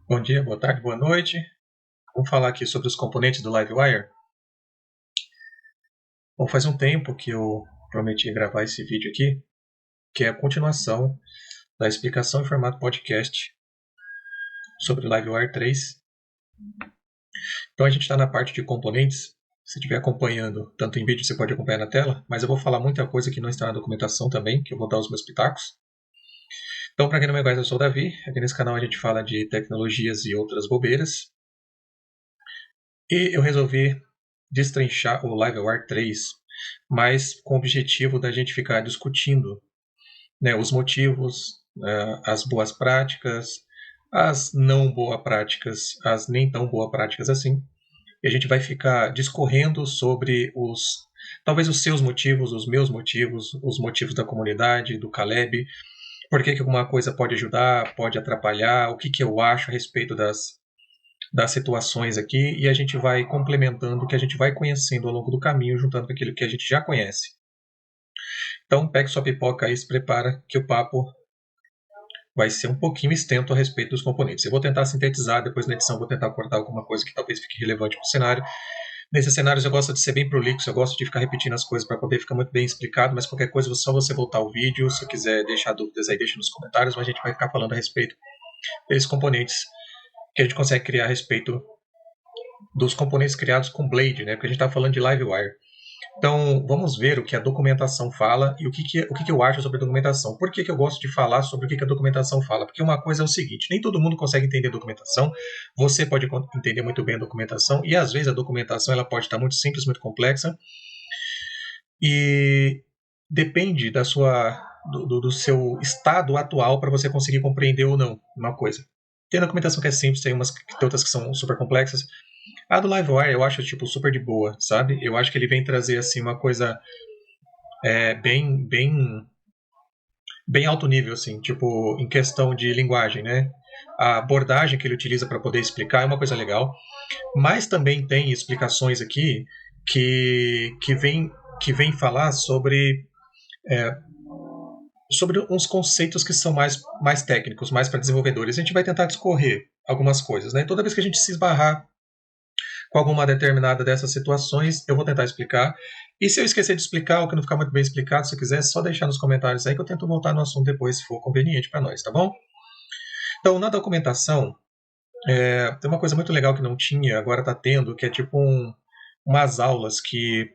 Bom dia, boa tarde, boa noite. Vamos falar aqui sobre os componentes do Livewire. Bom, faz um tempo que eu prometi gravar esse vídeo aqui, que é a continuação da explicação em formato podcast sobre o Livewire 3. Então a gente está na parte de componentes. Se estiver acompanhando, tanto em vídeo você pode acompanhar na tela, mas eu vou falar muita coisa que não está na documentação também, que eu vou dar os meus pitacos. Então, para quem não me conhece, eu sou o Davi. Aqui nesse canal a gente fala de tecnologias e outras bobeiras. E eu resolvi destrinchar o Livewire 3, mas com o objetivo da gente ficar discutindo, né, os motivos, as boas práticas, as não boas práticas, as nem tão boas práticas assim. E a gente vai ficar discorrendo sobre talvez os seus motivos, os meus motivos, os motivos da comunidade, do Caleb, por que alguma coisa pode ajudar, pode atrapalhar, o que eu acho a respeito das situações aqui, e a gente vai complementando o que a gente vai conhecendo ao longo do caminho, juntando com aquilo que a gente já conhece. Então, pegue sua pipoca aí e se prepara, que o papo vai ser um pouquinho extenso a respeito dos componentes. Eu vou tentar sintetizar, depois na edição vou tentar cortar alguma coisa que talvez fique relevante para o cenário. Nesses cenários eu gosto de ser bem prolixo, eu gosto de ficar repetindo as coisas para poder ficar muito bem explicado, mas qualquer coisa é só você voltar ao vídeo. Se quiser deixar dúvidas aí, deixa nos comentários, mas a gente vai ficar falando a respeito desses componentes que a gente consegue criar a respeito dos componentes criados com Blade, né? Porque a gente está falando de Livewire. Então, vamos ver o que a documentação fala e o que eu acho sobre a documentação. Por que eu gosto de falar sobre o que a documentação fala? Porque uma coisa é o seguinte, nem todo mundo consegue entender a documentação, você pode entender muito bem a documentação, e às vezes a documentação ela pode estar muito simples, muito complexa, e depende do seu estado atual para você conseguir compreender ou não uma coisa. Tem documentação que é simples, tem outras que são super complexas. A do Livewire eu acho tipo super de boa, sabe? Eu acho que ele vem trazer assim uma coisa bem alto nível, assim, tipo em questão de linguagem, né? A abordagem que ele utiliza para poder explicar é uma coisa legal, mas também tem explicações aqui que vem falar sobre uns conceitos que são mais técnicos, mais para desenvolvedores. A gente vai tentar discorrer algumas coisas, né? Toda vez que a gente se esbarrar com alguma determinada dessas situações, eu vou tentar explicar. E se eu esquecer de explicar, ou que não ficar muito bem explicado, se quiser, é só deixar nos comentários aí que eu tento voltar no assunto depois, se for conveniente para nós, tá bom? Então, na documentação, tem uma coisa muito legal que não tinha, agora está tendo, que é tipo umas aulas que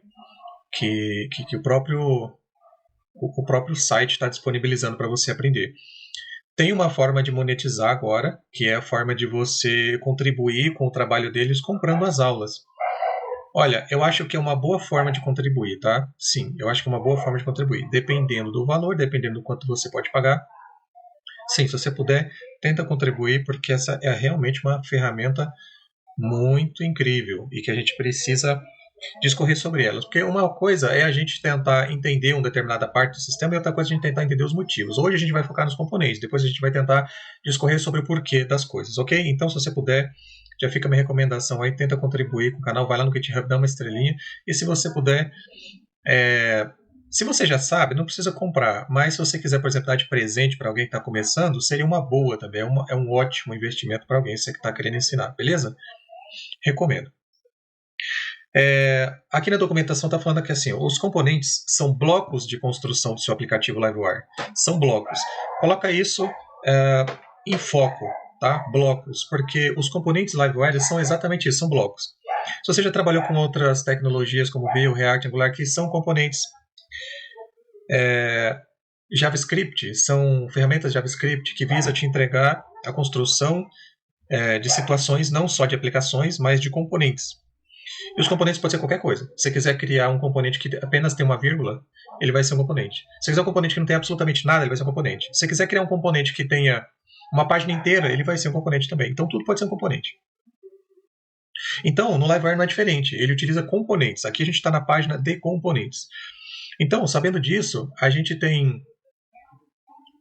o próprio site está disponibilizando para você aprender. Tem uma forma de monetizar agora, que é a forma de você contribuir com o trabalho deles comprando as aulas. Olha, eu acho que é uma boa forma de contribuir, tá? Sim, eu acho que é uma boa forma de contribuir. Dependendo do valor, dependendo do quanto você pode pagar. Sim, se você puder, tenta contribuir, porque essa é realmente uma ferramenta muito incrível e que a gente precisa discorrer sobre elas. Porque uma coisa é a gente tentar entender uma determinada parte do sistema e outra coisa é a gente tentar entender os motivos. Hoje a gente vai focar nos componentes, depois a gente vai tentar discorrer sobre o porquê das coisas, ok? Então, se você puder, já fica a minha recomendação aí, tenta contribuir com o canal, vai lá no GitHub, dá uma estrelinha, e se você puder, se você já sabe, não precisa comprar, mas se você quiser, por exemplo, dar de presente para alguém que está começando, seria uma boa também, é um ótimo investimento para alguém, você que está querendo ensinar, beleza? Recomendo. Aqui na documentação está falando que assim, os componentes são blocos de construção do seu aplicativo Livewire. São blocos. Coloca isso em foco, tá? Blocos, porque os componentes Livewire são exatamente isso, são blocos. Se você já trabalhou com outras tecnologias como Vue, React, Angular, que são componentes JavaScript, são ferramentas JavaScript que visa te entregar a construção de situações, não só de aplicações, mas de componentes. E os componentes podem ser qualquer coisa. Se você quiser criar um componente que apenas tem uma vírgula, ele vai ser um componente. Se você quiser um componente que não tem absolutamente nada, ele vai ser um componente. Se você quiser criar um componente que tenha uma página inteira, ele vai ser um componente também. Então tudo pode ser um componente. Então, no Livewire não é diferente. Ele utiliza componentes. Aqui a gente está na página de componentes. Então, sabendo disso, a gente tem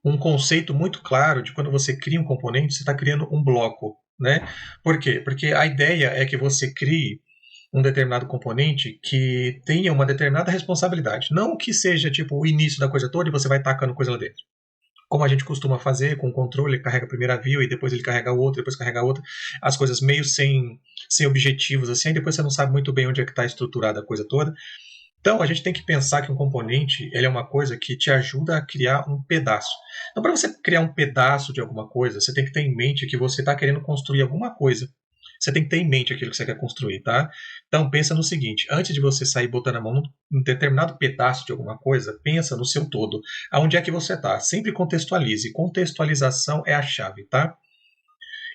um conceito muito claro de quando você cria um componente, você está criando um bloco, né? Por quê? Porque a ideia é que você crie um determinado componente que tenha uma determinada responsabilidade. Não que seja tipo o início da coisa toda e você vai tacando coisa lá dentro. como a gente costuma fazer com o controle, ele carrega primeiro a view e depois ele carrega outro, depois carrega outra, as coisas meio sem objetivos, assim, e depois você não sabe muito bem onde é que está estruturada a coisa toda. Então, a gente tem que pensar que um componente ele é uma coisa que te ajuda a criar um pedaço. Então, para você criar um pedaço de alguma coisa, você tem que ter em mente que você está querendo construir alguma coisa. Você tem que ter em mente aquilo que você quer construir, tá? Então, pensa no seguinte, antes de você sair botando a mão num determinado pedaço de alguma coisa, pensa no seu todo. Aonde é que você está? Sempre contextualize. Contextualização é a chave, tá?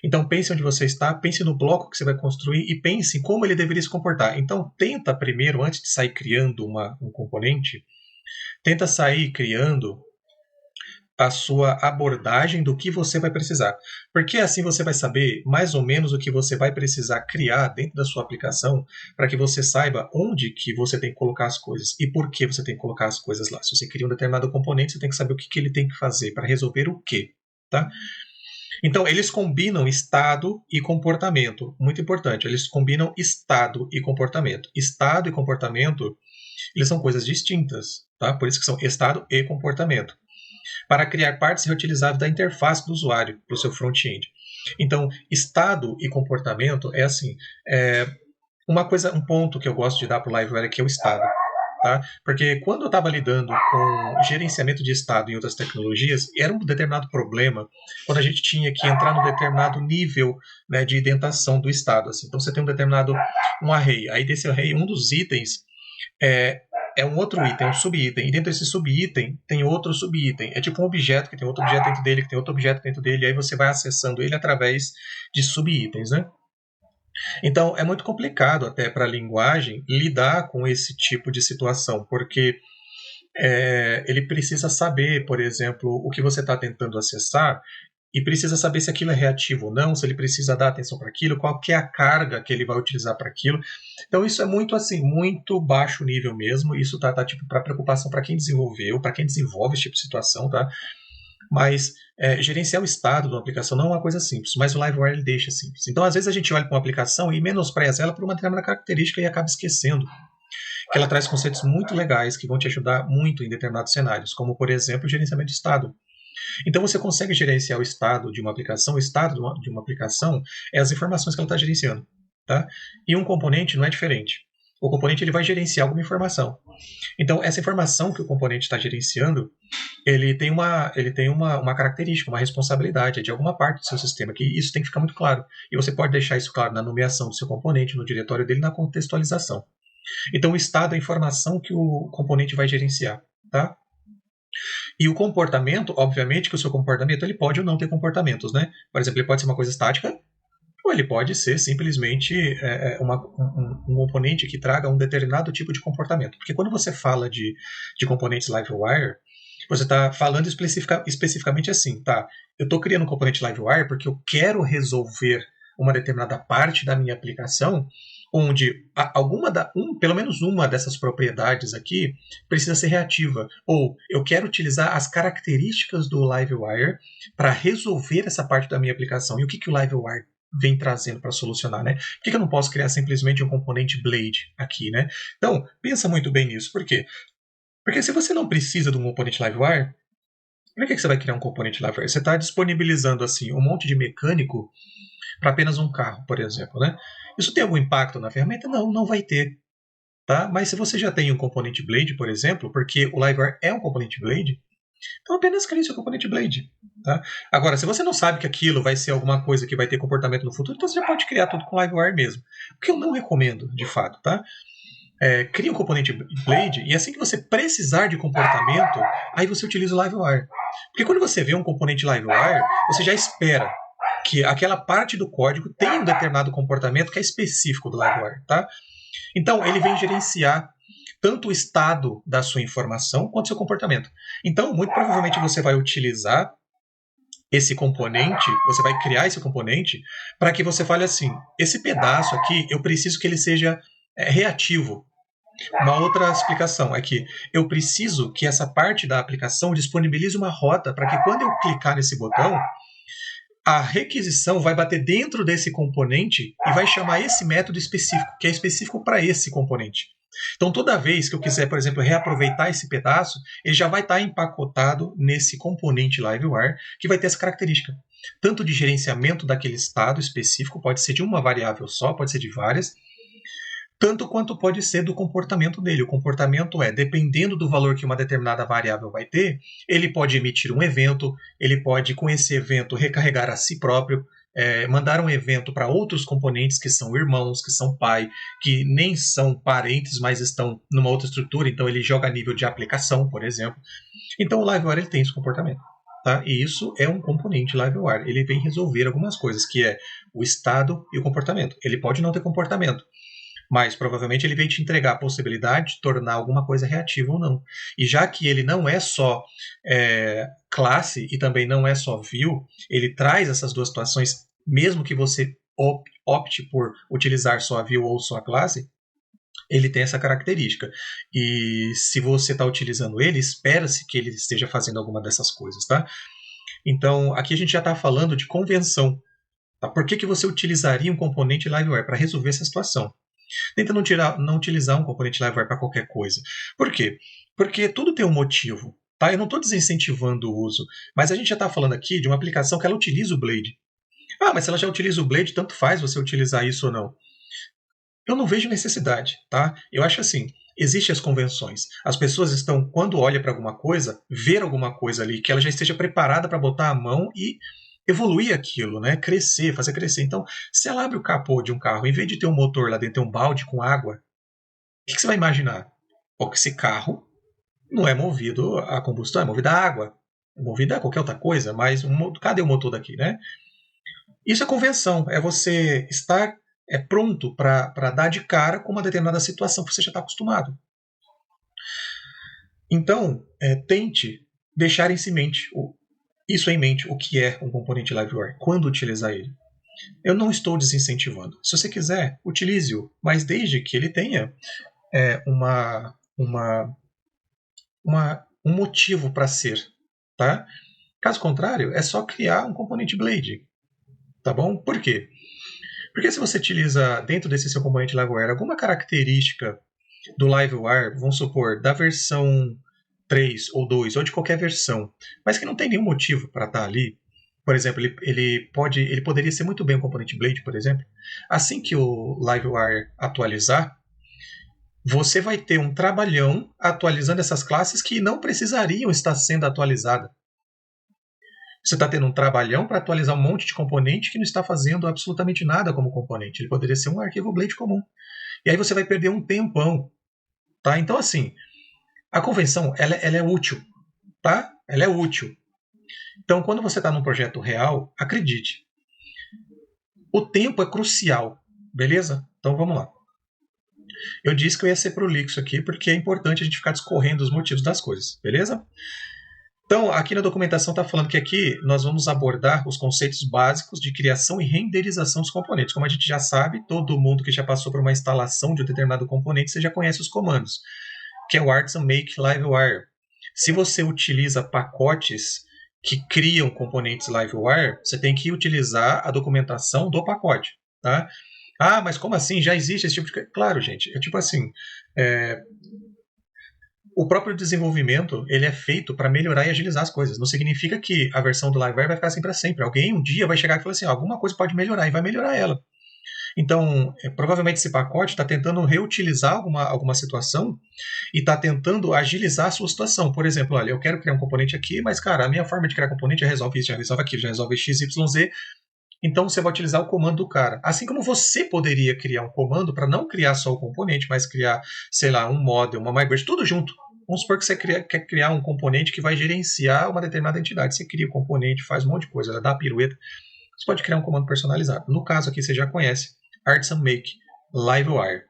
Então pense onde você está, pense no bloco que você vai construir e pense em como ele deveria se comportar. Então tenta primeiro, antes de sair criando um componente, tenta sair criando a sua abordagem do que você vai precisar. Porque assim você vai saber mais ou menos o que você vai precisar criar dentro da sua aplicação para que você saiba onde que você tem que colocar as coisas e por que você tem que colocar as coisas lá. Se você cria um determinado componente, você tem que saber o que ele tem que fazer para resolver o quê, tá? Então, eles combinam estado e comportamento. Muito importante, eles combinam estado e comportamento. Estado e comportamento, eles são coisas distintas, tá? Por isso que são estado e comportamento. Para criar partes reutilizáveis da interface do usuário para o seu front-end. Então, estado e comportamento é assim, um ponto que eu gosto de dar para o Liveware é que é o estado. Tá? Porque quando eu estava lidando com gerenciamento de estado em outras tecnologias, era um determinado problema quando a gente tinha que entrar num determinado nível, né, de indentação do estado. Assim. Então você tem um array, aí desse array um dos itens é um outro item, um subitem, e dentro desse subitem tem outro subitem. É tipo um objeto que tem outro objeto dentro dele, que tem outro objeto dentro dele, e aí você vai acessando ele através de subitens, né? Então, é muito complicado até para a linguagem lidar com esse tipo de situação, porque ele precisa saber, por exemplo, o que você está tentando acessar e precisa saber se aquilo é reativo ou não, se ele precisa dar atenção para aquilo, qual que é a carga que ele vai utilizar para aquilo. Então, isso é muito assim, muito baixo nível mesmo. Isso tá tipo para preocupação para quem desenvolveu, para quem desenvolve esse tipo de situação, tá? Mas gerenciar o estado de uma aplicação não é uma coisa simples, mas o Livewire ele deixa simples. Então, às vezes, a gente olha para uma aplicação e menospreza ela por uma determinada característica e acaba esquecendo que ela traz conceitos muito legais que vão te ajudar muito em determinados cenários, como, por exemplo, o gerenciamento de estado. Então, você consegue gerenciar o estado de uma aplicação. O estado de uma aplicação é as informações que ela está gerenciando. Tá? E um componente não é diferente. O componente ele vai gerenciar alguma informação. Então, essa informação que o componente está gerenciando, ele tem uma característica, uma responsabilidade de alguma parte do seu sistema, que isso tem que ficar muito claro. E você pode deixar isso claro na nomeação do seu componente, no diretório dele, na contextualização. Então, o estado é a informação que o componente vai gerenciar. Tá? E o comportamento, obviamente que o seu comportamento ele pode ou não ter comportamentos. Né? Por exemplo, ele pode ser uma coisa estática, ou ele pode ser simplesmente um componente que traga um determinado tipo de comportamento. Porque quando você fala de componentes Livewire, você está falando especificamente assim, tá? Eu estou criando um componente Livewire porque eu quero resolver uma determinada parte da minha aplicação onde pelo menos uma dessas propriedades aqui precisa ser reativa. Ou eu quero utilizar as características do Livewire para resolver essa parte da minha aplicação. E o que o Livewire vem trazendo para solucionar, né? Por que eu não posso criar simplesmente um componente Blade aqui, né? Então, pensa muito bem nisso. Por quê? Porque se você não precisa de um componente Livewire, para que você vai criar um componente Livewire? Você está disponibilizando assim um monte de mecânico para apenas um carro, por exemplo, né? Isso tem algum impacto na ferramenta? Não, não vai ter. Tá? Mas se você já tem um componente Blade, por exemplo, porque o Livewire é um componente Blade, então apenas crie seu componente Blade. Tá? Agora, se você não sabe que aquilo vai ser alguma coisa que vai ter comportamento no futuro, então você já pode criar tudo com Livewire mesmo. O que eu não recomendo, de fato. Tá? Crie um componente Blade e assim que você precisar de comportamento, aí você utiliza o Livewire. Porque quando você vê um componente Livewire, você já espera que aquela parte do código tenha um determinado comportamento que é específico do Livewire. Tá? Então, ele vem gerenciar tanto o estado da sua informação quanto o seu comportamento. Então, muito provavelmente você vai utilizar esse componente, você vai criar esse componente para que você fale assim, esse pedaço aqui, eu preciso que ele seja reativo. Uma outra explicação é que eu preciso que essa parte da aplicação disponibilize uma rota para que quando eu clicar nesse botão, a requisição vai bater dentro desse componente e vai chamar esse método específico, que é específico para esse componente. Então, toda vez que eu quiser, por exemplo, reaproveitar esse pedaço, ele já vai estar empacotado nesse componente LiveWire, que vai ter essa característica. Tanto de gerenciamento daquele estado específico, pode ser de uma variável só, pode ser de várias, tanto quanto pode ser do comportamento dele. O comportamento dependendo do valor que uma determinada variável vai ter, ele pode emitir um evento, ele pode, com esse evento, recarregar a si próprio, mandar um evento para outros componentes que são irmãos, que são pai, que nem são parentes, mas estão numa outra estrutura, então ele joga a nível de aplicação, por exemplo. Então o LiveWire ele tem esse comportamento. Tá? E isso é um componente LiveWire. Ele vem resolver algumas coisas, que é o estado e o comportamento. Ele pode não ter comportamento, mas provavelmente ele vem te entregar a possibilidade de tornar alguma coisa reativa ou não. E já que ele não é só classe e também não é só view, ele traz essas duas situações, mesmo que você opte por utilizar só a view ou só a classe, ele tem essa característica. E se você está utilizando ele, espera-se que ele esteja fazendo alguma dessas coisas. Tá? Então, aqui a gente já está falando de convenção. Tá? Por que você utilizaria um componente LiveWire? Para resolver essa situação. Tenta não utilizar um componente LiveWire para qualquer coisa. Por quê? Porque tudo tem um motivo. Tá? Eu não estou desincentivando o uso, mas a gente já está falando aqui de uma aplicação que ela utiliza o Blade. Ah, mas se ela já utiliza o Blade, tanto faz você utilizar isso ou não. Eu não vejo necessidade. Tá? Eu acho assim, existem as convenções. As pessoas estão, quando olham para alguma coisa, ver alguma coisa ali, que ela já esteja preparada para botar a mão e evoluir aquilo, né? Crescer, fazer crescer. Então, se ela abre o capô de um carro, em vez de ter um motor lá dentro, ter um balde com água, o que você vai imaginar? Porque esse carro não é movido a combustão, é movido a água. É movido a qualquer outra coisa, mas cadê o motor daqui, né? Isso é convenção, é você estar pronto para dar de cara com uma determinada situação que você já está acostumado. Então, tente deixar isso em mente, o que é um componente LiveWire, quando utilizar ele. Eu não estou desincentivando. Se você quiser, utilize-o, mas desde que ele tenha um motivo para ser. Tá? Caso contrário, é só criar um componente Blade. Tá bom? Por quê? Porque se você utiliza dentro desse seu componente LiveWire alguma característica do LiveWire, vamos supor, da versão 3 ou 2, ou de qualquer versão, mas que não tem nenhum motivo para estar ali. Por exemplo, ele poderia ser muito bem um componente Blade, por exemplo. Assim que o LiveWire atualizar, você vai ter um trabalhão atualizando essas classes que não precisariam estar sendo atualizadas. Você está tendo um trabalhão para atualizar um monte de componente que não está fazendo absolutamente nada como componente. Ele poderia ser um arquivo Blade comum. E aí você vai perder um tempão. Tá? Então, assim, a convenção ela é útil. Tá? Ela é útil. Então, quando você está num projeto real, acredite. O tempo é crucial. Beleza? Então, vamos lá. Eu disse que eu ia ser prolixo aqui, porque é importante a gente ficar discorrendo os motivos das coisas. Beleza? Então, aqui na documentação está falando que aqui nós vamos abordar os conceitos básicos de criação e renderização dos componentes. Como a gente já sabe, todo mundo que já passou por uma instalação de um determinado componente, você já conhece os comandos, que é o artisan make LiveWire. Se você utiliza pacotes que criam componentes LiveWire, você tem que utilizar a documentação do pacote. Tá? Ah, mas como assim? Já existe esse tipo de... Claro, gente. É tipo assim... O próprio desenvolvimento ele é feito para melhorar e agilizar as coisas. Não significa que a versão do LiveWire vai ficar assim para sempre. Alguém um dia vai chegar e falar assim, alguma coisa pode melhorar e vai melhorar ela. Então, provavelmente esse pacote está tentando reutilizar alguma situação e está tentando agilizar a sua situação. Por exemplo, olha, eu quero criar um componente aqui, mas, cara, a minha forma de criar componente já resolve isso, já resolve aquilo, já resolve x, y, z. Então, você vai utilizar o comando do cara. Assim como você poderia criar um comando para não criar só o componente, mas criar, sei lá, um model, uma migration, tudo junto. Vamos supor que você quer criar um componente que vai gerenciar uma determinada entidade. Você cria o componente, faz um monte de coisa, dá a pirueta. Você pode criar um comando personalizado. No caso aqui, você já conhece artisan make LiveWire.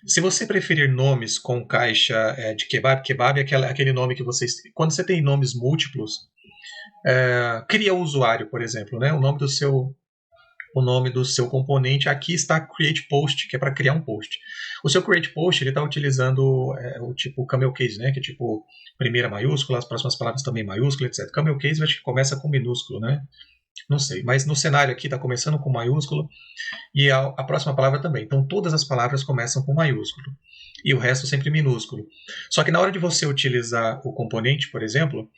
Se você preferir nomes com caixa de kebab é aquele nome que vocês... Quando você tem nomes múltiplos, cria o usuário, por exemplo, né? O nome do seu componente, aqui está create post, que é para criar um post. O seu create post, ele está utilizando o tipo camel case, né? Que é tipo primeira maiúscula, as próximas palavras também maiúscula, etc. Camel case, eu acho que começa com minúsculo, né? Não sei, mas no cenário aqui está começando com maiúsculo e a próxima palavra também. Então todas as palavras começam com maiúsculo e o resto sempre minúsculo. Só que na hora de você utilizar o componente, por exemplo,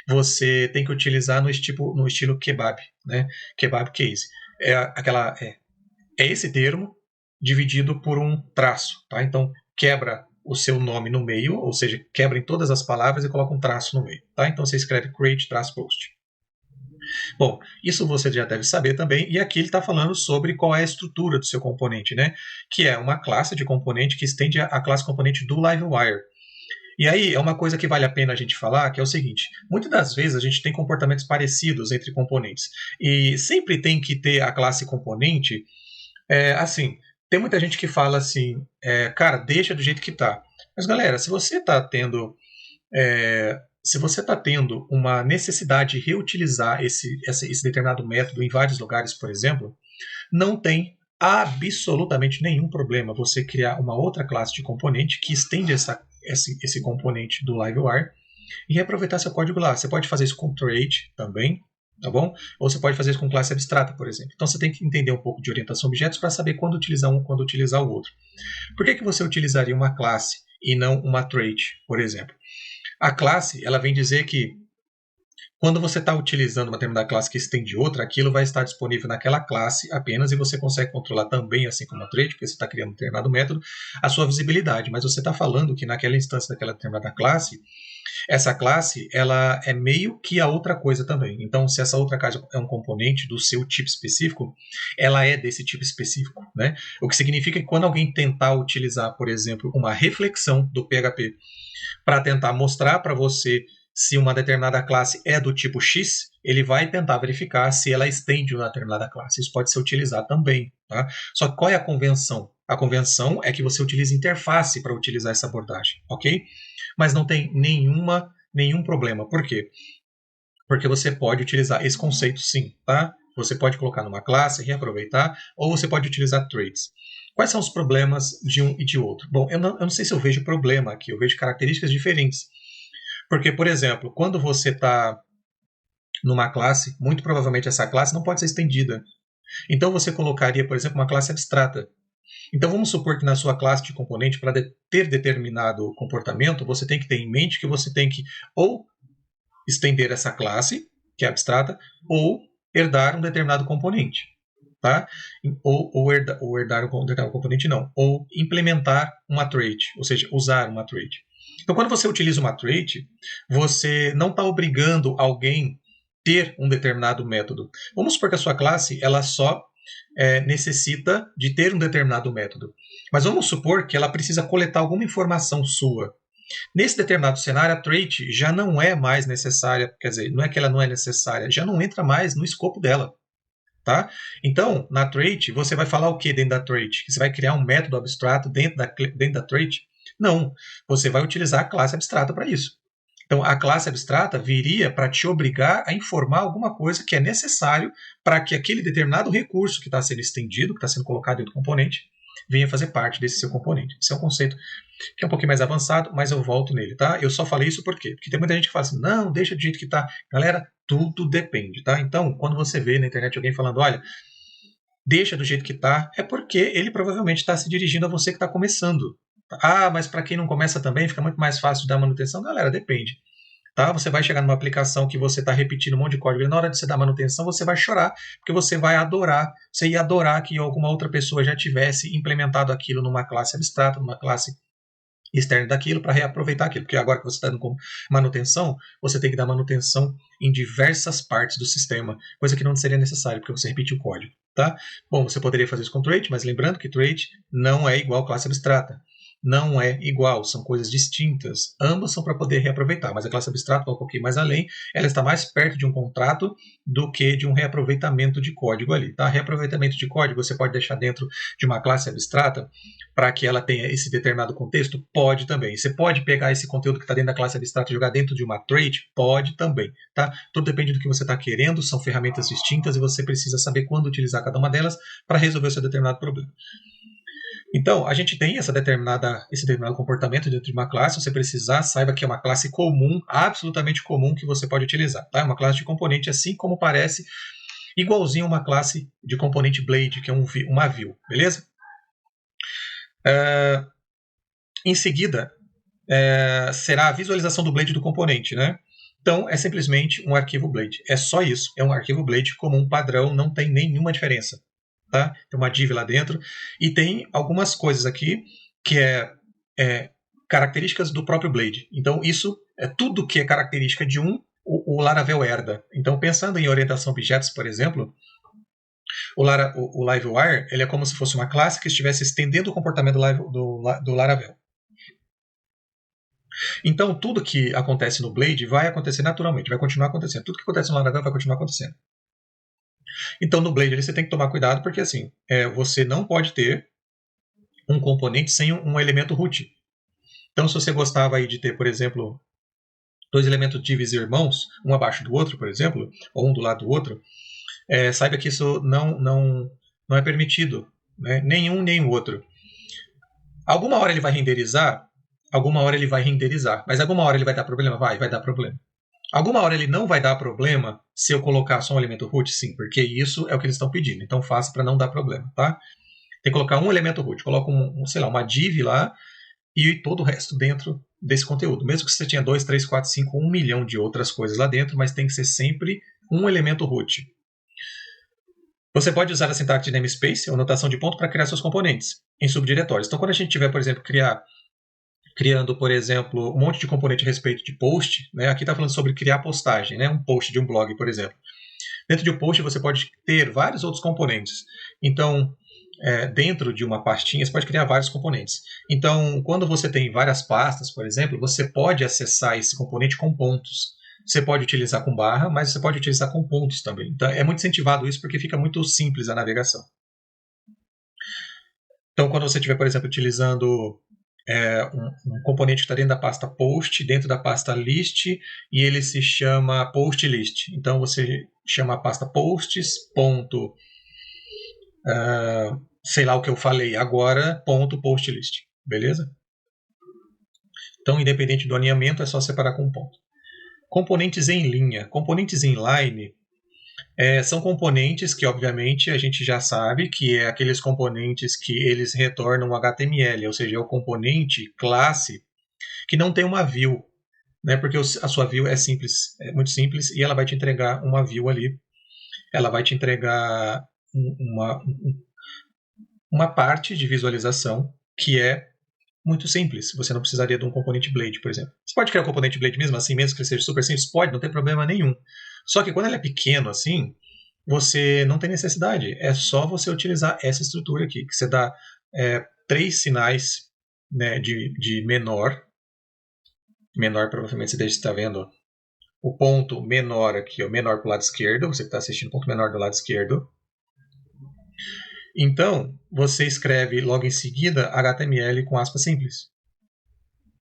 você tem que utilizar no estilo kebab, né? Kebab case. É esse termo dividido por um traço, tá? Então quebra o seu nome no meio, ou seja, quebra em todas as palavras e coloca um traço no meio, tá? Então você escreve create-post. Bom, isso você já deve saber também, e aqui ele está falando sobre qual é a estrutura do seu componente, né? Que é uma classe de componente que estende a classe componente do Livewire. E aí é uma coisa que vale a pena a gente falar, que é o seguinte, muitas das vezes a gente tem comportamentos parecidos entre componentes, e sempre tem que ter a classe componente, assim, tem muita gente que fala assim, cara, deixa do jeito que tá. Mas galera, se você está tendo uma necessidade de reutilizar esse determinado método em vários lugares, por exemplo, não tem absolutamente nenhum problema você criar uma outra classe de componente que estende esse componente do Livewire e reaproveitar seu código lá. Você pode fazer isso com trait também, tá bom? Ou você pode fazer isso com classe abstrata, por exemplo. Então você tem que entender um pouco de orientação a objetos para saber quando utilizar um, quando utilizar o outro. Por que você utilizaria uma classe e não uma trait, por exemplo? A classe, ela vem dizer que quando você está utilizando uma determinada classe que estende outra, aquilo vai estar disponível naquela classe apenas e você consegue controlar também, assim como a trait, porque você está criando um determinado método, a sua visibilidade. Mas você está falando que naquela instância daquela determinada classe, essa classe ela é meio que a outra coisa também. Então, se essa outra classe é um componente do seu tipo específico, ela é desse tipo específico, né? O que significa que quando alguém tentar utilizar, por exemplo, uma reflexão do PHP para tentar mostrar para você se uma determinada classe é do tipo X, ele vai tentar verificar se ela estende uma determinada classe. Isso pode ser utilizado também. Tá? Só que qual é a convenção? A convenção é que você utilize interface para utilizar essa abordagem, ok? Mas não tem nenhum problema. Por quê? Porque você pode utilizar esse conceito sim, tá? Você pode colocar numa classe, reaproveitar, ou você pode utilizar traits. Quais são os problemas de um e de outro? Bom, eu não sei se eu vejo problema aqui, eu vejo características diferentes. Porque, por exemplo, quando você está numa classe, muito provavelmente essa classe não pode ser estendida. Então você colocaria, por exemplo, uma classe abstrata. Então vamos supor que na sua classe de componente, para ter determinado comportamento, você tem que ter em mente que você tem que ou estender essa classe, que é abstrata, ou herdar um determinado componente. Tá? Ou herdar um determinado componente não. Ou implementar uma trait, ou seja, usar uma trait. Então, quando você utiliza uma trait, você não está obrigando alguém ter um determinado método. Vamos supor que a sua classe ela só necessita de ter um determinado método. Mas vamos supor que ela precisa coletar alguma informação sua. Nesse determinado cenário, a trait já não é mais necessária, quer dizer, não é que ela não é necessária, já não entra mais no escopo dela. Tá? Então, na trait, você vai falar o que dentro da trait? Que você vai criar um método abstrato dentro da trait? Não, você vai utilizar a classe abstrata para isso. Então, a classe abstrata viria para te obrigar a informar alguma coisa que é necessário para que aquele determinado recurso que está sendo estendido, que está sendo colocado dentro do componente, venha fazer parte desse seu componente. Esse é um conceito que é um pouquinho mais avançado, mas eu volto nele, tá? Eu só falei isso por quê? Porque tem muita gente que fala assim, não, deixa do jeito que tá. Galera, tudo depende, tá? Então, quando você vê na internet alguém falando, olha, deixa do jeito que tá, é porque ele provavelmente está se dirigindo a você que está começando. Ah, mas para quem não começa também, fica muito mais fácil de dar manutenção. Galera, depende. Tá? Você vai chegar numa aplicação que você está repetindo um monte de código e na hora de você dar manutenção você vai chorar, porque você ia adorar que alguma outra pessoa já tivesse implementado aquilo numa classe abstrata, numa classe externa daquilo para reaproveitar aquilo, porque agora que você está dando como manutenção, você tem que dar manutenção em diversas partes do sistema, coisa que não seria necessário, porque você repete o código. Tá? Bom, você poderia fazer isso com trait, mas lembrando que trait não é igual classe abstrata. Não é igual, são coisas distintas. Ambas são para poder reaproveitar, mas a classe abstrata vai um pouquinho mais além, ela está mais perto de um contrato do que de um reaproveitamento de código ali. Tá? Reaproveitamento de código você pode deixar dentro de uma classe abstrata para que ela tenha esse determinado contexto? Pode também. Você pode pegar esse conteúdo que está dentro da classe abstrata e jogar dentro de uma trait? Pode também. Tá? Tudo depende do que você está querendo, são ferramentas distintas e você precisa saber quando utilizar cada uma delas para resolver o seu determinado problema. Então, a gente tem esse determinado comportamento dentro de uma classe. Se você precisar, saiba que é uma classe comum, absolutamente comum, que você pode utilizar. Tá? É uma classe de componente, assim como parece. igualzinho a uma classe de componente Blade, que é uma view, beleza? Em seguida, será a visualização do Blade do componente, né? Então, é simplesmente um arquivo Blade. É só isso. É um arquivo Blade comum padrão, não tem nenhuma diferença. Tá? Tem uma div lá dentro. E tem algumas coisas aqui que é características do próprio Blade. Então, isso é tudo que é característica de o Laravel herda. Então, pensando em orientação a objetos, por exemplo, o Livewire ele é como se fosse uma classe que estivesse estendendo o comportamento do Laravel. Então, tudo que acontece no Blade vai acontecer naturalmente, vai continuar acontecendo. Tudo que acontece no Laravel vai continuar acontecendo. Então, no Blade você tem que tomar cuidado, porque assim, você não pode ter um componente sem um elemento root. Então, se você gostava aí de ter, por exemplo, dois elementos divs irmãos, um abaixo do outro, por exemplo, ou um do lado do outro, saiba que isso não é permitido, né? Nenhum nem o outro. Alguma hora ele vai renderizar, mas alguma hora ele vai dar problema? Vai dar problema. Alguma hora ele não vai dar problema se eu colocar só um elemento root? Sim, porque isso é o que eles estão pedindo. Então faça para não dar problema, tá? Tem que colocar um elemento root. Coloca uma div lá e todo o resto dentro desse conteúdo. Mesmo que você tenha 2, 3, 4, 5, 1 milhão de outras coisas lá dentro, mas tem que ser sempre um elemento root. Você pode usar a sintaxe de namespace ou notação de ponto para criar seus componentes em subdiretórios. Então, quando a gente tiver, por exemplo, criando, por exemplo, um monte de componente a respeito de post, né? Aqui está falando sobre criar postagem, né? Um post de um blog, por exemplo. Dentro de um post você pode ter vários outros componentes. Então, dentro de uma pastinha, você pode criar vários componentes. Então, quando você tem várias pastas, por exemplo, você pode acessar esse componente com pontos. Você pode utilizar com barra, mas você pode utilizar com pontos também. Então, é muito incentivado isso porque fica muito simples a navegação. Então, quando você estiver, por exemplo, utilizando um componente que está dentro da pasta post, dentro da pasta list, e ele se chama post list. Então você chama a pasta posts, ponto, sei lá o que eu falei agora, ponto post list. Beleza? Então, independente do alinhamento, é só separar com um ponto. Componentes em linha. Componentes inline são componentes que, obviamente, a gente já sabe que é aqueles componentes que eles retornam HTML, ou seja, é o componente classe que não tem uma view, né? Porque a sua view é simples, é muito simples, e ela vai te entregar uma view ali. Ela vai te entregar uma parte de visualização que é muito simples. Você não precisaria de um componente Blade, por exemplo. Você pode criar um componente Blade mesmo assim, mesmo que ele seja super simples? Pode, não tem problema nenhum. Só que quando ele é pequeno assim, você não tem necessidade. É só você utilizar essa estrutura aqui, que você dá 3 sinais, né, de menor. Menor, provavelmente você deve estar vendo o ponto menor aqui, o menor para o lado esquerdo. Você que está assistindo o ponto menor do lado esquerdo. Então, você escreve logo em seguida HTML com aspas simples.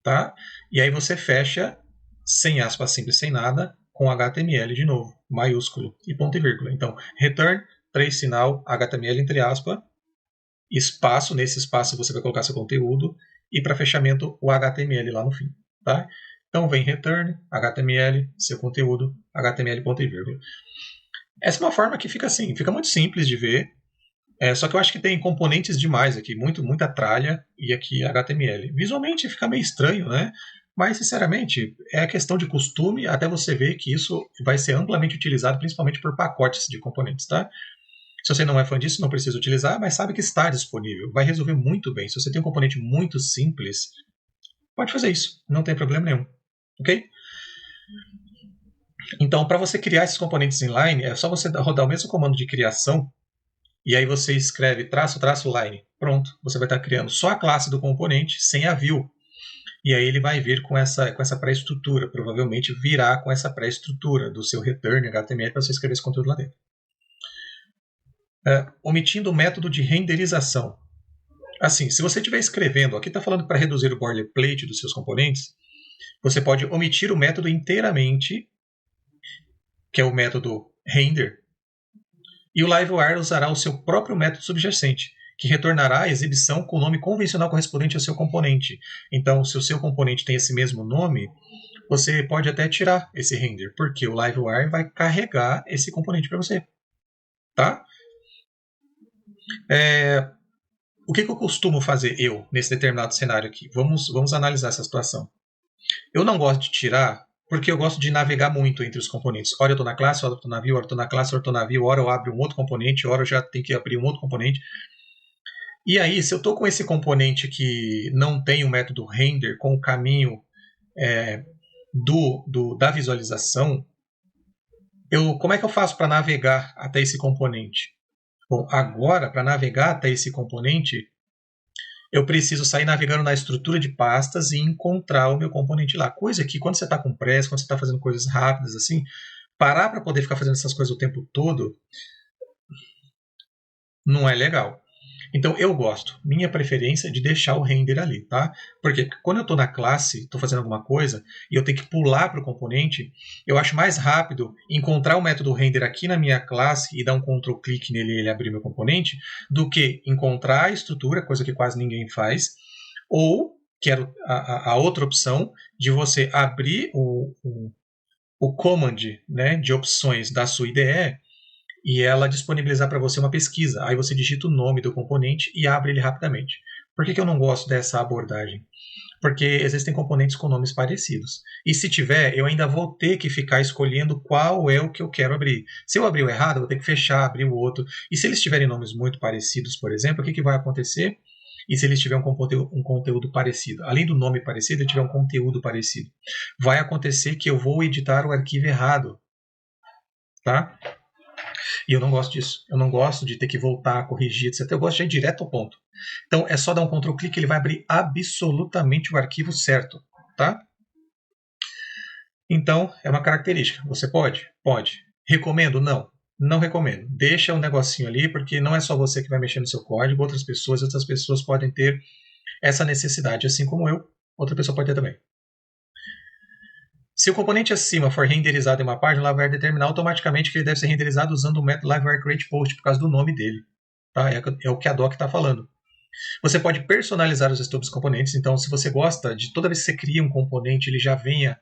Tá? E aí você fecha sem aspas simples, sem nada, com HTML de novo, maiúsculo e ponto e vírgula. Então, return, 3 sinal, HTML entre aspas, espaço, nesse espaço você vai colocar seu conteúdo, e para fechamento o HTML lá no fim. Tá? Então vem return, HTML, seu conteúdo, HTML, ponto e vírgula. Essa é uma forma que fica assim, fica muito simples de ver, só que eu acho que tem componentes demais aqui, muita tralha, e aqui HTML. Visualmente fica meio estranho, né? Mas, sinceramente, é questão de costume até você ver que isso vai ser amplamente utilizado, principalmente por pacotes de componentes, tá? Se você não é fã disso, não precisa utilizar, mas sabe que está disponível. Vai resolver muito bem. Se você tem um componente muito simples, pode fazer isso. Não tem problema nenhum. Ok? Então, para você criar esses componentes inline, é só você rodar o mesmo comando de criação, e aí você escreve traço, line. Pronto. Você vai estar criando só a classe do componente, sem a view. E aí ele vai vir com essa pré-estrutura, provavelmente virá com essa pré-estrutura do seu return HTML para você escrever esse conteúdo lá dentro. Omitindo o método de renderização. Assim, se você estiver escrevendo, aqui está falando para reduzir o boilerplate dos seus componentes, você pode omitir o método inteiramente, que é o método render, e o Livewire usará o seu próprio método subjacente, que retornará a exibição com o nome convencional correspondente ao seu componente. Então, se o seu componente tem esse mesmo nome, você pode até tirar esse render, porque o Livewire vai carregar esse componente para você. tá? O que eu costumo fazer, nesse determinado cenário aqui? Vamos analisar essa situação. Eu não gosto de tirar, porque eu gosto de navegar muito entre os componentes. Ora eu estou na classe, ora eu estou na view, ora eu estou na classe, ora eu estou na view, ora eu abro um outro componente, ora eu já tenho que abrir um outro componente. E aí, se eu estou com esse componente que não tem o método render com o caminho da visualização, como é que eu faço para navegar até esse componente? Bom, agora, para navegar até esse componente, eu preciso sair navegando na estrutura de pastas e encontrar o meu componente lá. Coisa que, quando você está com pressa, quando você está fazendo coisas rápidas, assim, parar para poder ficar fazendo essas coisas o tempo todo não é legal. Então, eu gosto, minha preferência, de deixar o render ali, tá? Porque quando eu estou na classe, estou fazendo alguma coisa, e eu tenho que pular para o componente, eu acho mais rápido encontrar o método render aqui na minha classe e dar um Ctrl clique nele e ele abrir meu componente, do que encontrar a estrutura, coisa que quase ninguém faz, ou, quero a outra opção, de você abrir o command, né, de opções da sua IDE, e ela disponibilizar para você uma pesquisa. Aí você digita o nome do componente e abre ele rapidamente. Por que eu não gosto dessa abordagem? Porque existem componentes com nomes parecidos. E se tiver, eu ainda vou ter que ficar escolhendo qual é o que eu quero abrir. Se eu abrir o errado, eu vou ter que fechar, abrir o outro. E se eles tiverem nomes muito parecidos, por exemplo, o que vai acontecer? E se eles tiverem um conteúdo parecido? Além do nome parecido, ele tiver um conteúdo parecido. Vai acontecer que eu vou editar o arquivo errado. Tá? E eu não gosto disso. Eu não gosto de ter que voltar, corrigir, etc. Eu gosto de ir direto ao ponto. Então, é só dar um Ctrl clique, ele vai abrir absolutamente o arquivo certo. Tá? Então, é uma característica. Você pode? Pode. Recomendo? Não. Não recomendo. Deixa um negocinho ali, porque não é só você que vai mexer no seu código, outras pessoas podem ter essa necessidade, assim como eu. Outra pessoa pode ter também. Se o componente acima for renderizado em uma página, ela vai determinar automaticamente que ele deve ser renderizado usando o método LiveWireCreatePost por causa do nome dele. Tá? É o que a doc está falando. Você pode personalizar os stubs componentes. Então, se você gosta de toda vez que você cria um componente, ele já venha...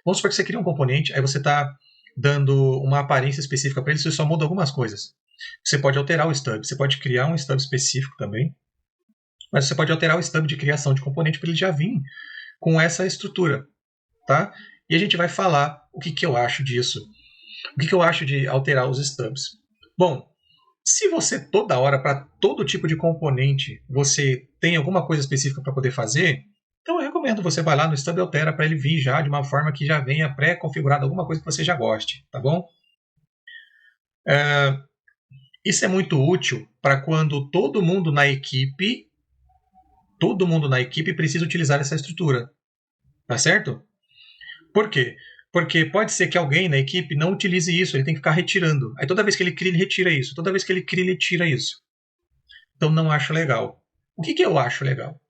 Vamos supor que você cria um componente, aí você está dando uma aparência específica para ele, você só muda algumas coisas. Você pode alterar o stub, você pode criar um stub específico também, mas você pode alterar o stub de criação de componente para ele já vir com essa estrutura. Tá? E a gente vai falar o que eu acho disso. O que eu acho de alterar os stubs. Bom, se você toda hora, para todo tipo de componente, você tem alguma coisa específica para poder fazer, então eu recomendo você vai lá no stub e altera para ele vir já de uma forma que já venha pré-configurado, alguma coisa que você já goste, tá bom? Isso é muito útil para quando todo mundo na equipe precisa utilizar essa estrutura, tá certo? Por quê? Porque pode ser que alguém na equipe não utilize isso, ele tem que ficar retirando. Aí toda vez que ele cria, ele retira isso. Toda vez que ele cria, ele tira isso. Então não acho legal. O que eu acho legal?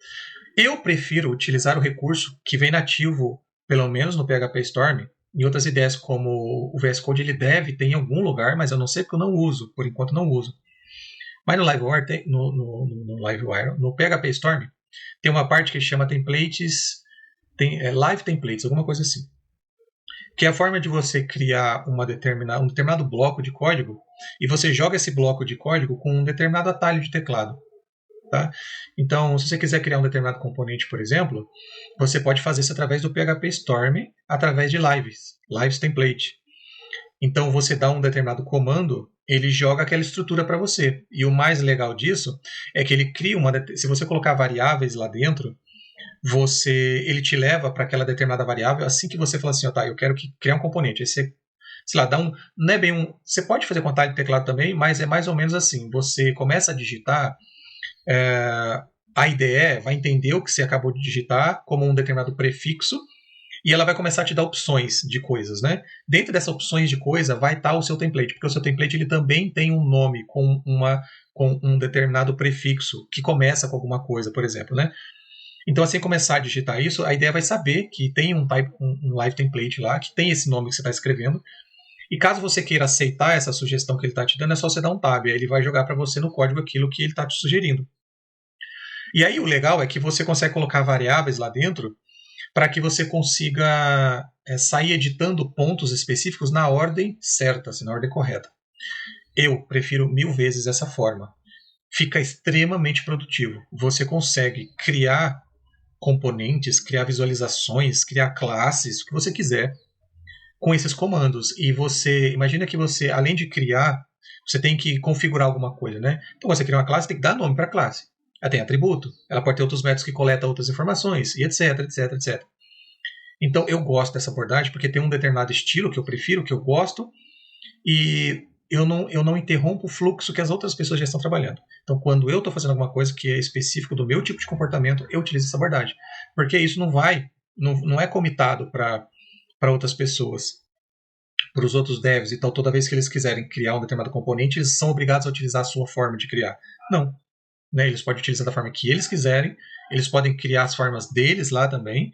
Eu prefiro utilizar o recurso que vem nativo, pelo menos no PHP Storm. Em outras ideias, como o VS Code, ele deve ter em algum lugar, mas eu não sei porque eu não uso. Por enquanto não uso. Mas no LiveWire, no PHP Storm, tem uma parte que chama templates, live templates, alguma coisa assim. Que é a forma de você criar um determinado bloco de código e você joga esse bloco de código com um determinado atalho de teclado. Tá? Então, se você quiser criar um determinado componente, por exemplo, você pode fazer isso através do PHP Storm, através de lives template. Então, você dá um determinado comando, ele joga aquela estrutura para você. E o mais legal disso é que ele cria se você colocar variáveis lá dentro, ele te leva para aquela determinada variável assim que você fala assim, tá, eu quero criar um componente. Aí você, sei lá, não é bem você pode fazer com atalho de teclado também, mas é mais ou menos assim. Você começa a digitar, a IDE vai entender o que você acabou de digitar como um determinado prefixo e ela vai começar a te dar opções de coisas, né? Dentro dessas opções de coisa vai estar o seu template, porque o seu template ele também tem um nome com um determinado prefixo que começa com alguma coisa, por exemplo, né? Então, assim que começar a digitar isso, a ideia vai saber que tem um live template lá, que tem esse nome que você está escrevendo. E caso você queira aceitar essa sugestão que ele está te dando, é só você dar um tab. Aí ele vai jogar para você no código aquilo que ele está te sugerindo. E aí o legal é que você consegue colocar variáveis lá dentro para que você consiga sair editando pontos específicos na ordem certa, assim, na ordem correta. Eu prefiro 1000 vezes essa forma. Fica extremamente produtivo. Você consegue criar componentes, criar visualizações, criar classes, o que você quiser, com esses comandos. E você, imagina que você, além de criar, você tem que configurar alguma coisa, né? Então, você cria uma classe, tem que dar nome para a classe. Ela tem atributo, ela pode ter outros métodos que coletam outras informações, e etc, etc, etc. Então, eu gosto dessa abordagem porque tem um determinado estilo que eu prefiro, que eu gosto, e eu não interrompo o fluxo que as outras pessoas já estão trabalhando. Então, quando eu estou fazendo alguma coisa que é específico do meu tipo de comportamento, eu utilizo essa abordagem. Porque isso não é comitado para outras pessoas, para os outros devs e tal. Toda vez que eles quiserem criar um determinado componente, eles são obrigados a utilizar a sua forma de criar. Não. Né? Eles podem utilizar da forma que eles quiserem, eles podem criar as formas deles lá também.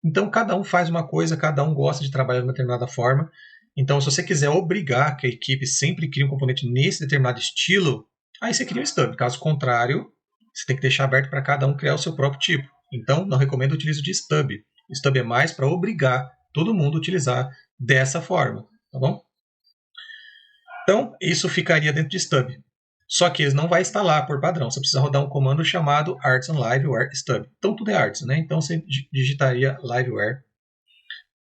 Então, cada um faz uma coisa, cada um gosta de trabalhar de uma determinada forma. Então, se você quiser obrigar que a equipe sempre crie um componente nesse determinado estilo, aí você cria um stub. Caso contrário, você tem que deixar aberto para cada um criar o seu próprio tipo. Então, não recomendo o utilizo de stub. Stub é mais para obrigar todo mundo a utilizar dessa forma, tá bom? Então, isso ficaria dentro de stub. Só que ele não vai instalar por padrão. Você precisa rodar um comando chamado artisan liveware stub. Então, tudo é artisan, né? Então, você digitaria liveware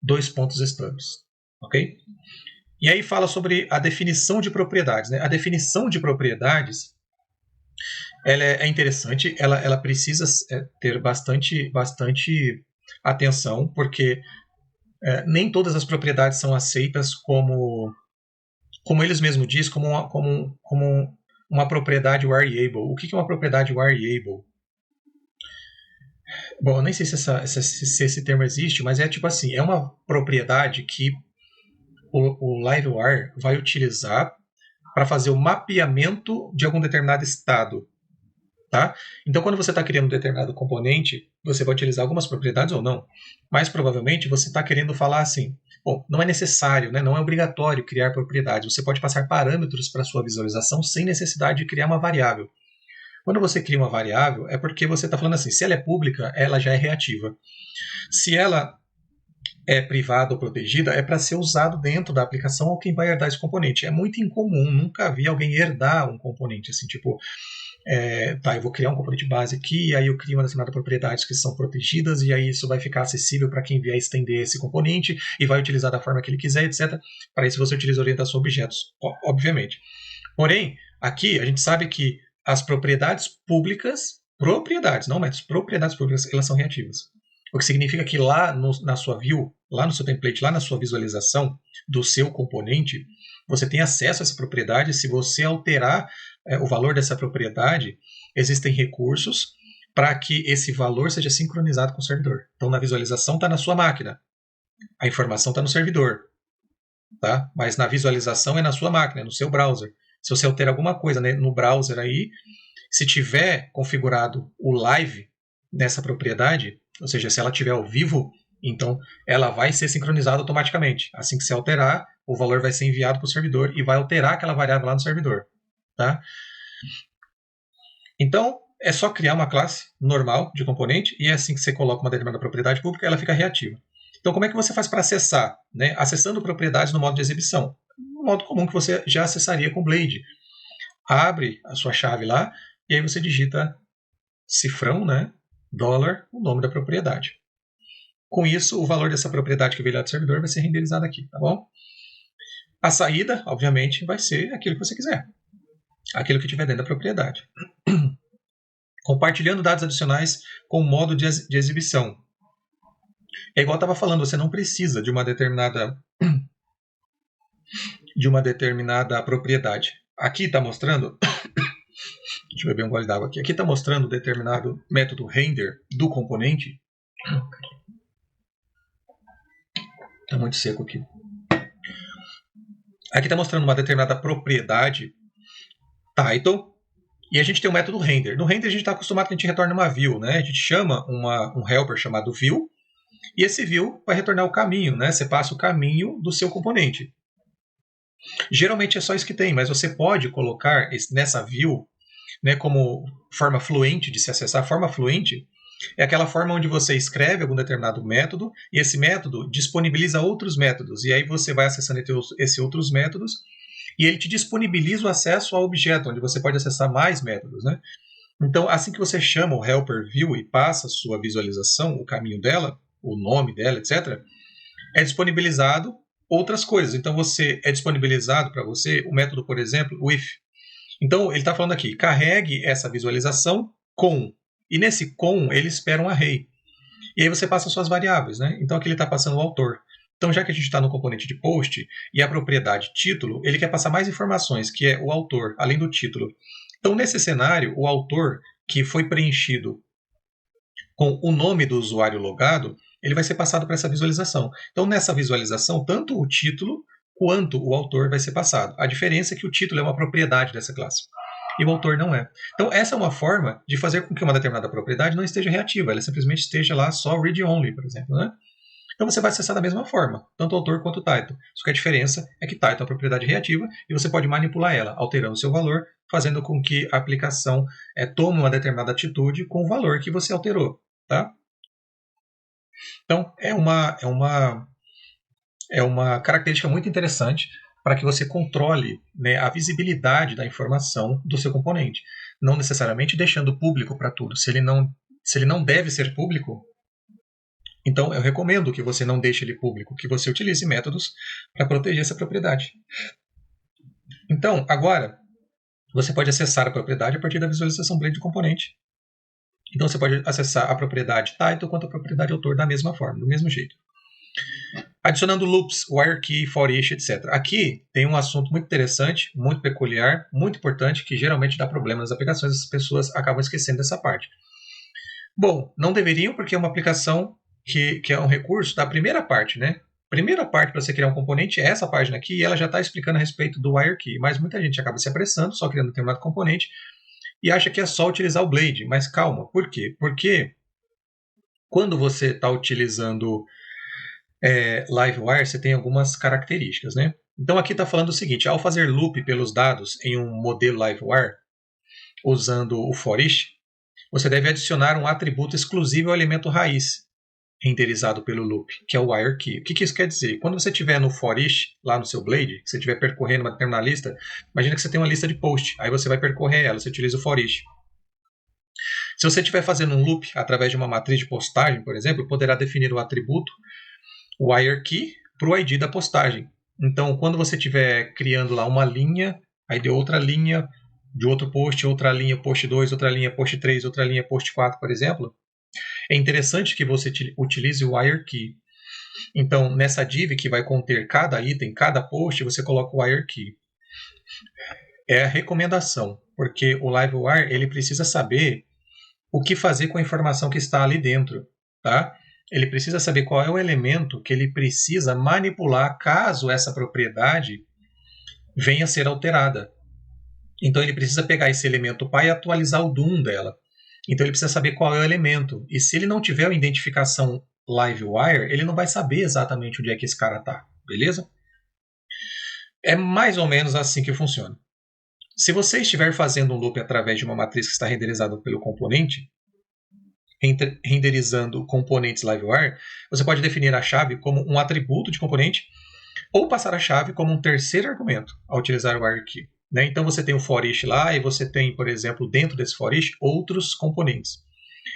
:stubs, ok? E aí fala sobre a definição de propriedades, né? A definição de propriedades, ela é interessante, ela precisa ter bastante atenção, porque nem todas as propriedades são aceitas como eles mesmos dizem, como uma propriedade variable. O que é uma propriedade variable? Bom, eu nem sei se esse termo existe, mas é tipo assim, é uma propriedade que o liveware vai utilizar para fazer o mapeamento de algum determinado estado. Tá? Então, quando você está criando um determinado componente, você vai utilizar algumas propriedades ou não, mas provavelmente você está querendo falar assim, bom, não é necessário, né, não é obrigatório criar propriedades, você pode passar parâmetros para a sua visualização sem necessidade de criar uma variável. Quando você cria uma variável, é porque você está falando assim, se ela é pública, ela já é reativa. Se ela é privada ou protegida, é para ser usado dentro da aplicação ou quem vai herdar esse componente. É muito incomum, nunca vi alguém herdar um componente, assim, tipo, eu vou criar um componente base aqui, e aí eu crio uma determinada propriedades que são protegidas, e aí isso vai ficar acessível para quem vier estender esse componente, e vai utilizar da forma que ele quiser, etc. Para isso você utiliza orientação a objetos, obviamente. Porém, aqui a gente sabe que as propriedades públicas, propriedades, não métodos, propriedades públicas, elas são reativas. O que significa que lá na sua view, lá no seu template, lá na sua visualização do seu componente, você tem acesso a essa propriedade. Se você alterar o valor dessa propriedade, existem recursos para que esse valor seja sincronizado com o servidor. Então, na visualização está na sua máquina, a informação está no servidor, tá? Mas na visualização é na sua máquina, é no seu browser. Se você alterar alguma coisa, né, no browser aí, se tiver configurado o live nessa propriedade, ou seja, se ela estiver ao vivo, então ela vai ser sincronizada automaticamente. Assim que se alterar, o valor vai ser enviado para o servidor e vai alterar aquela variável lá no servidor. Tá? Então, é só criar uma classe normal de componente e é assim que você coloca uma determinada propriedade pública, ela fica reativa. Então, como é que você faz para acessar? Né? Acessando propriedades no modo de exibição. Um modo comum que você já acessaria com Blade. Abre a sua chave lá e aí você digita cifrão, né? $, o nome da propriedade. Com isso, o valor dessa propriedade que veio lá do servidor vai ser renderizado aqui, tá bom? A saída, obviamente, vai ser aquilo que você quiser. Aquilo que tiver dentro da propriedade. Compartilhando dados adicionais com o modo de exibição. É igual eu estava falando, você não precisa de uma determinada propriedade. Aqui está mostrando... Deixa eu beber um gole d'água aqui. Aqui está mostrando determinado método render do componente. Está muito seco aqui. Aqui está mostrando uma determinada propriedade title. E a gente tem o método render. No render a gente está acostumado que a gente retorna uma view. Né? A gente chama um helper chamado view. E esse view vai retornar o caminho. Né? Você passa o caminho do seu componente. Geralmente é só isso que tem. Mas você pode colocar nessa view... Né, como forma fluente de se acessar. A forma fluente é aquela forma onde você escreve algum determinado método e esse método disponibiliza outros métodos. E aí você vai acessando esses outros métodos e ele te disponibiliza o acesso ao objeto, onde você pode acessar mais métodos, né? Então, assim que você chama o helper view e passa a sua visualização, o caminho dela, o nome dela, etc., é disponibilizado outras coisas. Então, é disponibilizado para você o método, por exemplo, o if. Então, ele está falando aqui, carregue essa visualização com. E nesse com, ele espera um array. E aí você passa suas variáveis, né? Então, aqui ele está passando o autor. Então, já que a gente está no componente de post e a propriedade título, ele quer passar mais informações, que é o autor, além do título. Então, nesse cenário, o autor que foi preenchido com o nome do usuário logado, ele vai ser passado para essa visualização. Então, nessa visualização, tanto o título quanto o autor vai ser passado. A diferença é que o título é uma propriedade dessa classe e o autor não é. Então, essa é uma forma de fazer com que uma determinada propriedade não esteja reativa, ela simplesmente esteja lá só read-only, por exemplo, né? Então você vai acessar da mesma forma, tanto o autor quanto o title. Só que a diferença é que title é uma propriedade reativa e você pode manipular ela, alterando o seu valor, fazendo com que a aplicação tome uma determinada atitude com o valor que você alterou. Tá? Então, é uma característica muito interessante para que você controle, né, a visibilidade da informação do seu componente. Não necessariamente deixando público para tudo. Se ele não deve ser público, então eu recomendo que você não deixe ele público, que você utilize métodos para proteger essa propriedade. Então, agora, você pode acessar a propriedade a partir da visualização blade do componente. Então você pode acessar a propriedade title quanto a propriedade autor da mesma forma, do mesmo jeito. Adicionando loops, WireKey, ForEach, etc. Aqui tem um assunto muito interessante, muito peculiar, muito importante, que geralmente dá problema nas aplicações, as pessoas acabam esquecendo dessa parte. Bom, não deveriam, porque é uma aplicação que é um recurso da primeira parte, né? Primeira parte para você criar um componente é essa página aqui, e ela já está explicando a respeito do WireKey, mas muita gente acaba se apressando, só criando um determinado componente, e acha que é só utilizar o Blade. Mas calma, por quê? Porque quando você está utilizando LiveWire, você tem algumas características, né? Então aqui está falando o seguinte, ao fazer loop pelos dados em um modelo LiveWire, usando o ForEach, você deve adicionar um atributo exclusivo ao elemento raiz, renderizado pelo loop, que é o WireKey. O que isso quer dizer? Quando você estiver no ForEach, lá no seu Blade, que você estiver percorrendo uma determinada lista, imagina que você tem uma lista de post, aí você vai percorrer ela, você utiliza o ForEach. Se você estiver fazendo um loop através de uma matriz de postagem, por exemplo, poderá definir o atributo WireKey para o ID da postagem. Então, quando você estiver criando lá uma linha, aí de outra linha, de outro post, outra linha post 2, outra linha post 3, outra linha post 4, por exemplo, é interessante que você utilize o WireKey. Então, nessa div que vai conter cada item, cada post, você coloca o WireKey. É a recomendação, porque o LiveWire ele precisa saber o que fazer com a informação que está ali dentro, tá? Ele precisa saber qual é o elemento que ele precisa manipular caso essa propriedade venha a ser alterada. Então ele precisa pegar esse elemento pai e atualizar o DOM dela. Então ele precisa saber qual é o elemento. E se ele não tiver a identificação LiveWire, ele não vai saber exatamente onde é que esse cara está, beleza? É mais ou menos assim que funciona. Se você estiver fazendo um loop através de uma matriz que está renderizada pelo componente, renderizando componentes LiveWire, você pode definir a chave como um atributo de componente ou passar a chave como um terceiro argumento ao utilizar o WireKey. Né? Então você tem o ForEach lá e você tem, por exemplo, dentro desse ForEach, outros componentes.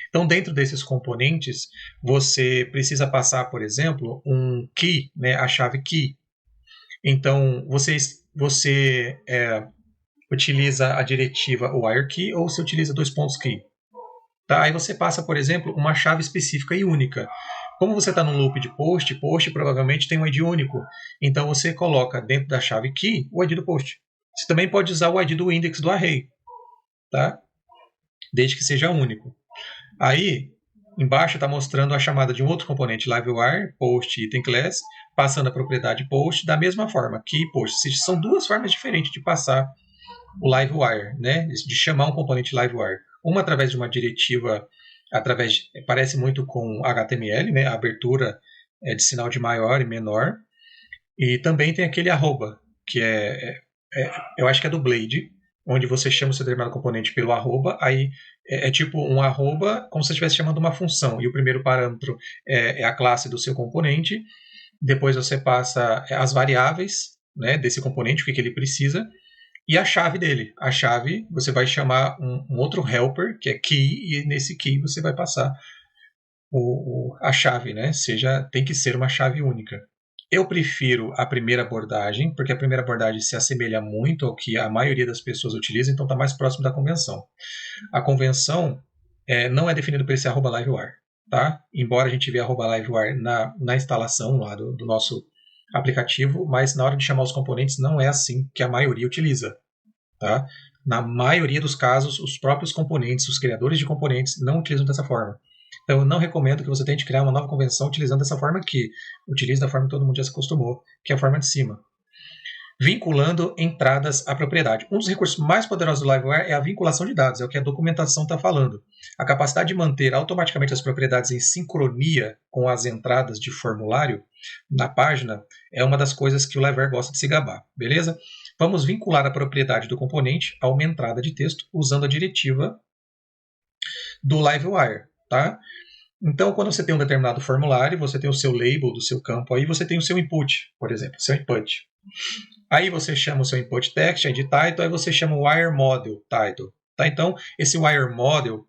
Então, dentro desses componentes, você precisa passar, por exemplo, um key, né? A chave key. Então, você utiliza a diretiva WireKey ou você utiliza dois pontos key. Tá? Aí você passa, por exemplo, uma chave específica e única. Como você está no loop de post provavelmente tem um ID único. Então você coloca dentro da chave key o ID do post. Você também pode usar o ID do index do array, tá? Desde que seja único. Aí, embaixo está mostrando a chamada de um outro componente, LiveWire, post item class, passando a propriedade post da mesma forma, key post. São duas formas diferentes de passar o LiveWire, né? De chamar um componente LiveWire. Uma através de uma diretiva, parece muito com HTML, né? A abertura de sinal de maior e menor. E também tem aquele arroba, que eu acho que é do Blade, onde você chama o seu determinado componente pelo arroba, aí é tipo um arroba, como se você estivesse chamando uma função, e o primeiro parâmetro é a classe do seu componente, depois você passa as variáveis, né, desse componente, o que ele precisa, e a chave dele. A chave, você vai chamar um outro helper, que é key, e nesse key você vai passar a chave, né? Tem que ser uma chave única. Eu prefiro a primeira abordagem, porque a primeira abordagem se assemelha muito ao que a maioria das pessoas utiliza, então está mais próximo da convenção. A convenção não é definida por esse @livewire, tá? Embora a gente vê @livewire na instalação lá do nosso aplicativo, mas na hora de chamar os componentes não é assim que a maioria utiliza, tá? Na maioria dos casos, os próprios componentes, os criadores de componentes não utilizam dessa forma. Então, eu não recomendo que você tente criar uma nova convenção utilizando dessa forma aqui. Utilize da forma que todo mundo já se acostumou, que é a forma de cima. Vinculando entradas à propriedade. Um dos recursos mais poderosos do Livewire é a vinculação de dados, é o que a documentação está falando. A capacidade de manter automaticamente as propriedades em sincronia com as entradas de formulário na página é uma das coisas que o Livewire gosta de se gabar, beleza? Vamos vincular a propriedade do componente a uma entrada de texto usando a diretiva do Livewire, tá? Então, quando você tem um determinado formulário, você tem o seu label do seu campo, aí você tem o seu input, por exemplo, seu input. Aí você chama o seu input text, de title, aí você chama o wire model title. Tá? Então, esse wire model,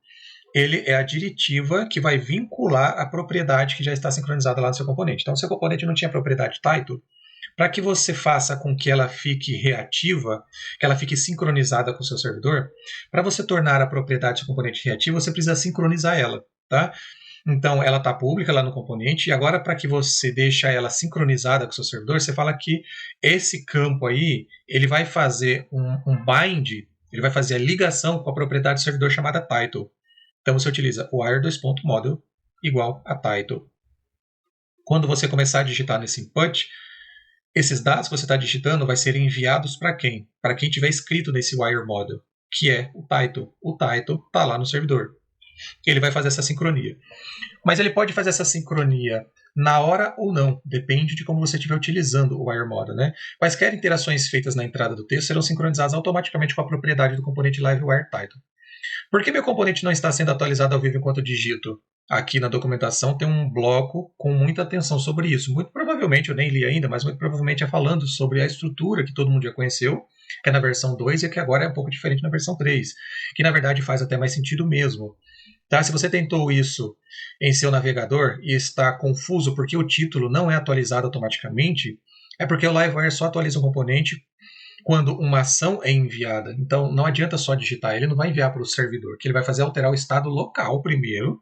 ele é a diretiva que vai vincular a propriedade que já está sincronizada lá no seu componente. Então, o seu componente não tinha propriedade title. Para que você faça com que ela fique reativa, que ela fique sincronizada com o seu servidor, para você tornar a propriedade do componente reativa, você precisa sincronizar ela. Tá? Então, ela está pública lá no componente, e agora para que você deixe ela sincronizada com o seu servidor, você fala que esse campo aí, ele vai fazer um bind, ele vai fazer a ligação com a propriedade do servidor chamada title. Então, você utiliza o wire2.model igual a title. Quando você começar a digitar nesse input, esses dados que você está digitando vai ser enviados para quem? Para quem tiver escrito nesse wire model, que é o title. O title está lá no servidor. Ele vai fazer essa sincronia. Mas ele pode fazer essa sincronia na hora ou não, depende de como você estiver utilizando o wire model, né? Quaisquer interações feitas na entrada do texto serão sincronizadas automaticamente com a propriedade do componente livewire title. Por que meu componente não está sendo atualizado ao vivo enquanto digito? Aqui na documentação tem um bloco com muita atenção sobre isso. Muito provavelmente, eu nem li ainda, mas muito provavelmente é falando sobre a estrutura que todo mundo já conheceu, que é na versão 2 e que agora é um pouco diferente na versão 3, que na verdade faz até mais sentido mesmo. Tá? Se você tentou isso em seu navegador e está confuso porque o título não é atualizado automaticamente, é porque o Livewire só atualiza um componente quando uma ação é enviada. Então, não adianta só digitar, ele não vai enviar para o servidor. O que ele vai fazer é alterar o estado local primeiro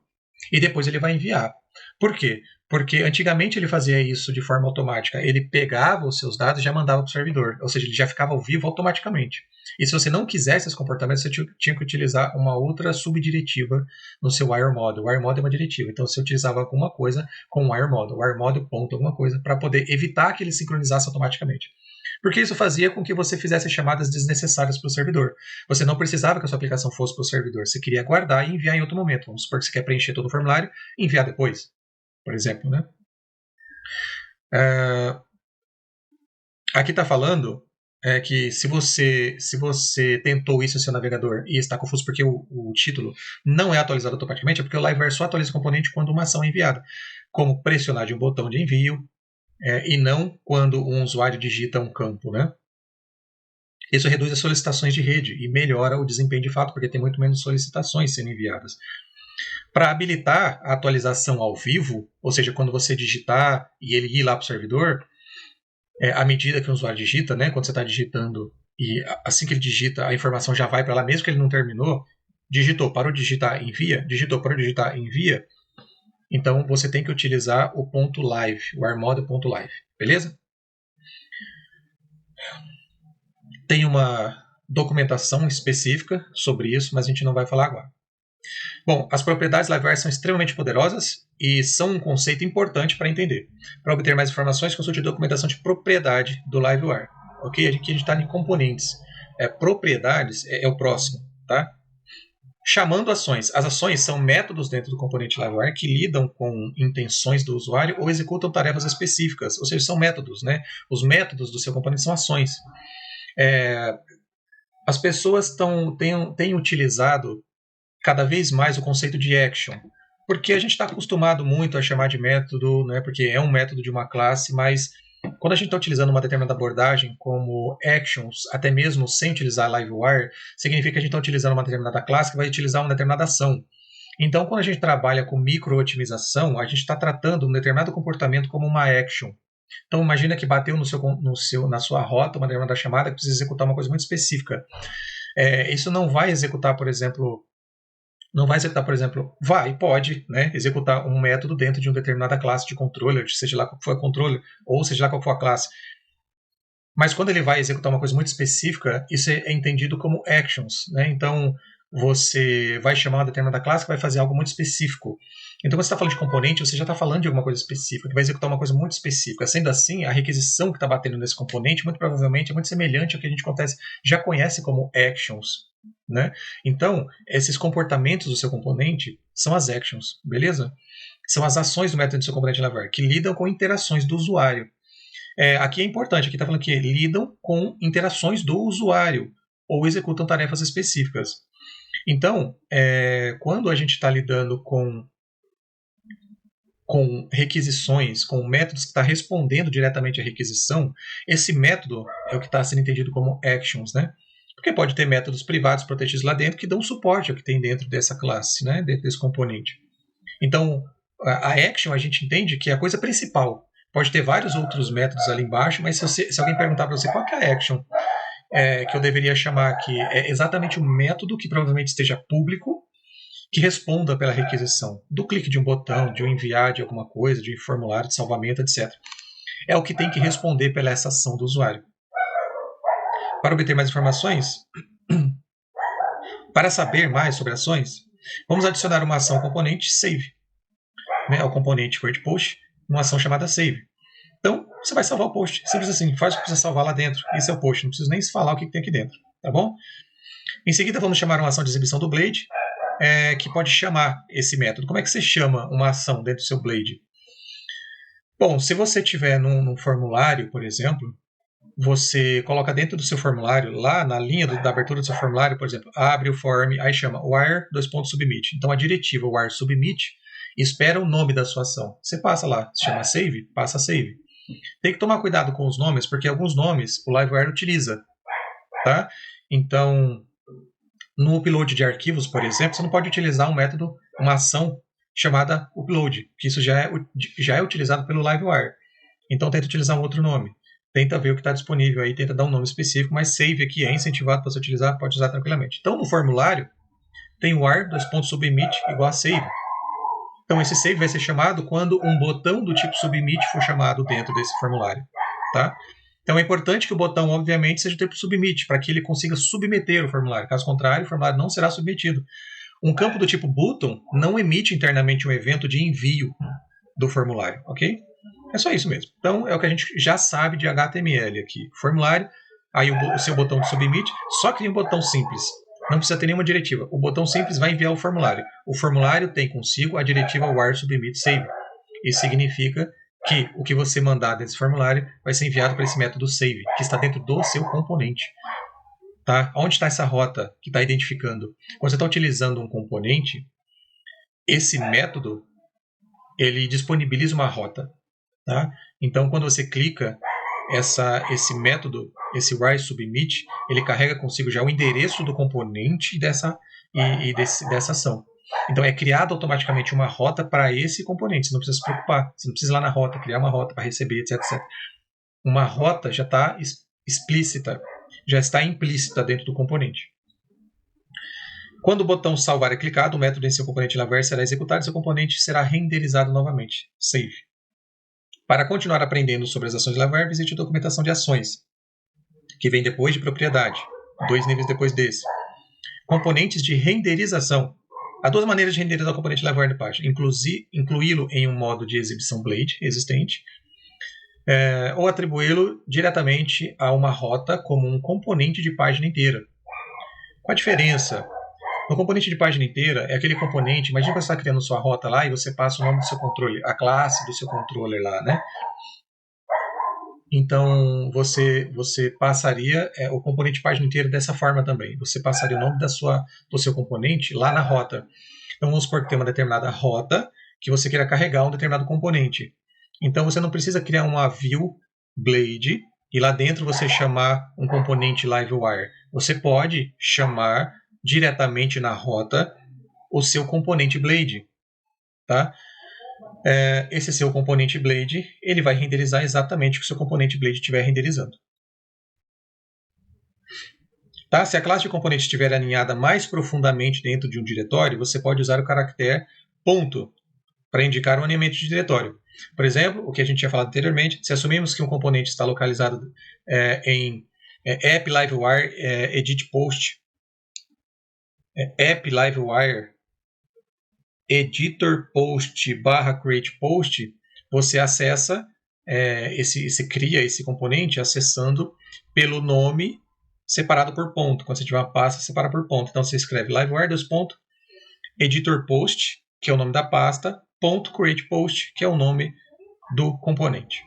e depois ele vai enviar. Por quê? Porque antigamente ele fazia isso de forma automática. Ele pegava os seus dados e já mandava para o servidor. Ou seja, ele já ficava ao vivo automaticamente. E se você não quisesse esse comportamento, você tinha que utilizar uma outra subdiretiva no seu wire model. O wire model é uma diretiva. Então você utilizava alguma coisa com o wire model ponto alguma coisa, para poder evitar que ele sincronizasse automaticamente. Porque isso fazia com que você fizesse chamadas desnecessárias para o servidor. Você não precisava que a sua aplicação fosse para o servidor. Você queria guardar e enviar em outro momento. Vamos supor que você quer preencher todo o formulário e enviar depois, por exemplo, né? Aqui está falando que se você tentou isso no seu navegador e está confuso porque o título não é atualizado automaticamente, é porque o Livewire só atualiza o componente quando uma ação é enviada, como pressionar de um botão de envio, e não quando um usuário digita um campo, né? Isso reduz as solicitações de rede e melhora o desempenho de fato, porque tem muito menos solicitações sendo enviadas. Para habilitar a atualização ao vivo, ou seja, quando você digitar e ele ir lá para o servidor, à medida que o usuário digita, né, quando você está digitando e assim que ele digita, a informação já vai para lá, mesmo que ele não terminou, digitou, parou de digitar, envia, digitou, parou de digitar, envia. Então você tem que utilizar o ponto .live, o wiremodel.live, beleza? Tem uma documentação específica sobre isso, mas a gente não vai falar agora. Bom, as propriedades Livewire são extremamente poderosas e são um conceito importante para entender. Para obter mais informações, consulte a documentação de propriedade do Livewire. Ok? Aqui a gente está em componentes. Propriedades é o próximo, tá? Chamando ações. As ações são métodos dentro do componente Livewire que lidam com intenções do usuário ou executam tarefas específicas, ou seja, são métodos, né? Os métodos do seu componente são ações. As pessoas têm utilizado cada vez mais o conceito de action, porque a gente está acostumado muito a chamar de método, né, porque é um método de uma classe, mas quando a gente está utilizando uma determinada abordagem como actions, até mesmo sem utilizar LiveWire, significa que a gente está utilizando uma determinada classe que vai utilizar uma determinada ação. Então, quando a gente trabalha com micro-otimização, a gente está tratando um determinado comportamento como uma action. Então, imagina que bateu na sua rota uma determinada chamada que precisa executar uma coisa muito específica. Isso não vai executar, por exemplo, pode, né, executar um método dentro de uma determinada classe de controller, seja lá qual for a controller, ou seja lá qual for a classe. Mas quando ele vai executar uma coisa muito específica, isso é entendido como actions, né? Então, você vai chamar uma determinada classe que vai fazer algo muito específico. Então, quando você está falando de componente, você já está falando de alguma coisa específica, que vai executar uma coisa muito específica. Sendo assim, a requisição que está batendo nesse componente, muito provavelmente, é muito semelhante ao que a gente já conhece como actions, né? Então, esses comportamentos do seu componente são as actions, beleza? São as ações do método do seu componente LiveWire, que lidam com interações do usuário. Aqui é importante, aqui está falando que lidam com interações do usuário ou executam tarefas específicas. Então, quando a gente está lidando com requisições, com métodos que está respondendo diretamente à requisição, esse método é o que está sendo entendido como actions, né? Porque pode ter métodos privados protegidos lá dentro que dão suporte ao que tem dentro dessa classe, né? Dentro desse componente. Então, a action a gente entende que é a coisa principal. Pode ter vários outros métodos ali embaixo, mas se alguém perguntar para você qual que é a action que eu deveria chamar aqui, é exatamente o método que provavelmente esteja público, que responda pela requisição, do clique de um botão, de um enviar de alguma coisa, de um formulário de salvamento, etc. É o que tem que responder pela essa ação do usuário. Para obter mais informações, para saber mais sobre ações, vamos adicionar uma ação componente save, né, ao componente createPost, uma ação chamada save. Então, você vai salvar o post. Simples assim, faz o que precisa salvar lá dentro. Esse é o post, não preciso nem falar o que tem aqui dentro, tá bom? Em seguida, vamos chamar uma ação de exibição do Blade, que pode chamar esse método. Como é que você chama uma ação dentro do seu Blade? Bom, se você tiver num formulário, por exemplo, você coloca dentro do seu formulário, lá na linha da abertura do seu formulário, por exemplo, abre o form, aí chama wire .submit. Então, a diretiva wire submit espera o nome da sua ação. Você passa lá, se chama save, passa save. Tem que tomar cuidado com os nomes, porque alguns nomes o LiveWire utiliza, tá? Então, no upload de arquivos, por exemplo, você não pode utilizar um método, uma ação chamada upload, que isso já é utilizado pelo LiveWire. Então, tenta utilizar um outro nome. Tenta ver o que está disponível aí, tenta dar um nome específico, mas save aqui é incentivado para você utilizar, pode usar tranquilamente. Então, no formulário, tem wire .submit igual a save. Então, esse save vai ser chamado quando um botão do tipo submit for chamado dentro desse formulário, tá? Então, é importante que o botão, obviamente, seja do tipo submit, para que ele consiga submeter o formulário. Caso contrário, o formulário não será submetido. Um campo do tipo button não emite internamente um evento de envio do formulário, ok? É só isso mesmo. Então, é o que a gente já sabe de HTML aqui. Formulário, aí o seu botão de submit, só cria um botão simples. Não precisa ter nenhuma diretiva. O botão simples vai enviar o formulário. O formulário tem consigo a diretiva wire submit save. Isso significa que o que você mandar desse formulário vai ser enviado para esse método save, que está dentro do seu componente. Tá? Onde está essa rota que está identificando? Quando você está utilizando um componente, esse método ele disponibiliza uma rota. Tá? Então, quando você clica, esse método, esse wire submit, ele carrega consigo já o endereço do componente dessa ação. Então, é criada automaticamente uma rota para esse componente. Você não precisa se preocupar. Você não precisa ir lá na rota, criar uma rota para receber, etc, etc. Uma rota já está explícita, já está implícita dentro do componente. Quando o botão salvar é clicado, o método em seu componente LiveWire será executado e seu componente será renderizado novamente. Save. Para continuar aprendendo sobre as ações de LiveWire, visite a documentação de ações, que vem depois de propriedade, 2 níveis depois desse. Componentes de renderização. Há 2 maneiras de renderizar o componente LiveWire na página. Incluí-lo em um modo de exibição Blade existente, ou atribuí-lo diretamente a uma rota como um componente de página inteira. Qual a diferença? No componente de página inteira é aquele componente, imagina que você está criando sua rota lá e você passa o nome do seu controle, a classe do seu controller lá, né? Então, você passaria o componente de página inteira dessa forma também. Você passaria o nome do seu componente lá na rota. Então, vamos supor que tem uma determinada rota que você queira carregar um determinado componente. Então, você não precisa criar uma view blade e lá dentro você chamar um componente LiveWire. Você pode chamar diretamente na rota o seu componente blade, tá? Esse seu componente blade, ele vai renderizar exatamente o que o seu componente blade estiver renderizando. Tá? Se a classe de componente estiver alinhada mais profundamente dentro de um diretório, você pode usar o caractere ponto para indicar o alinhamento de diretório. Por exemplo, o que a gente tinha falado anteriormente, se assumimos que um componente está localizado em app livewire edit post, app livewire editor post / create post, você acessa, você cria esse componente acessando pelo nome separado por ponto. Quando você tiver uma pasta, separa por ponto. Então você escreve livewire editor post, que é o nome da pasta, .create post, que é o nome do componente.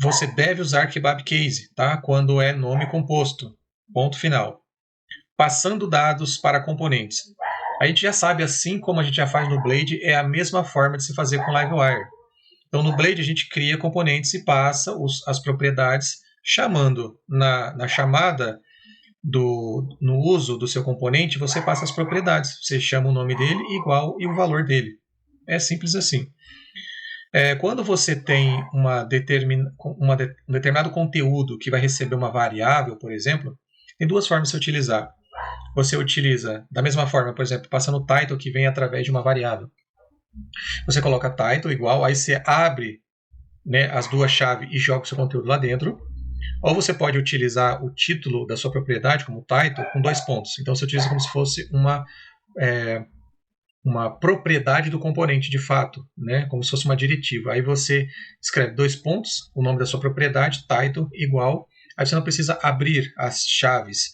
Você deve usar kebab case, tá? Quando é nome composto. Ponto final. Passando dados para componentes. A gente já sabe, assim como a gente já faz no Blade, é a mesma forma de se fazer com LiveWire. Então no Blade a gente cria componentes e passa as propriedades chamando na chamada no uso do seu componente, você passa as propriedades. Você chama o nome dele igual e o valor dele. É simples assim. Quando você tem um determinado conteúdo que vai receber uma variável, por exemplo, tem duas formas de se utilizar. Você utiliza da mesma forma, por exemplo, passando o title que vem através de uma variável. Você coloca title igual, aí você abre, né, as duas chaves e joga o seu conteúdo lá dentro. Ou você pode utilizar o título da sua propriedade como title com 2 pontos. Então você utiliza como se fosse uma propriedade do componente de fato, né? Como se fosse uma diretiva. Aí você escreve 2 pontos, o nome da sua propriedade, title igual. Aí você não precisa abrir as chaves.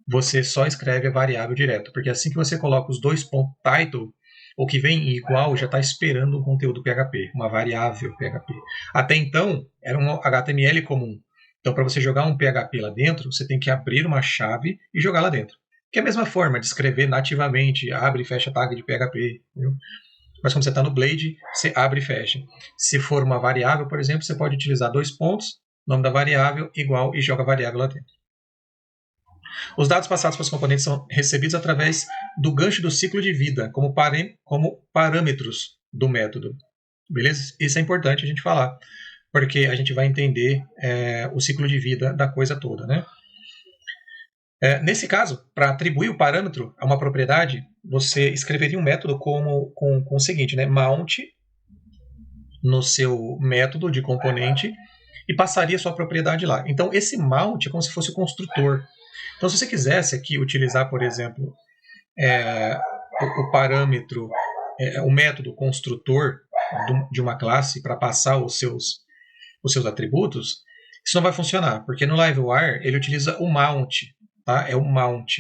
Você só escreve a variável direto. Porque assim que você coloca os 2 pontos title, o que vem igual já está esperando um conteúdo PHP, uma variável PHP. Até então, era um HTML comum. Então, para você jogar um PHP lá dentro, você tem que abrir uma chave e jogar lá dentro. Que é a mesma forma de escrever nativamente, abre e fecha tag de PHP. Entendeu? Mas quando você está no Blade, você abre e fecha. Se for uma variável, por exemplo, você pode utilizar 2 pontos, nome da variável, igual, e joga a variável lá dentro. Os dados passados para os componentes são recebidos através do gancho do ciclo de vida, como parâmetros do método. Beleza? Isso é importante a gente falar, porque a gente vai entender o ciclo de vida da coisa toda, né? Nesse caso, para atribuir o parâmetro a uma propriedade, você escreveria um método com o seguinte, né? Mount no seu método de componente e passaria sua propriedade lá. Então, esse mount é como se fosse o construtor. Então, se você quisesse aqui utilizar, por exemplo, o parâmetro, o método construtor de uma classe para passar os seus atributos, isso não vai funcionar, porque no LiveWire ele utiliza o mount, tá? É o mount.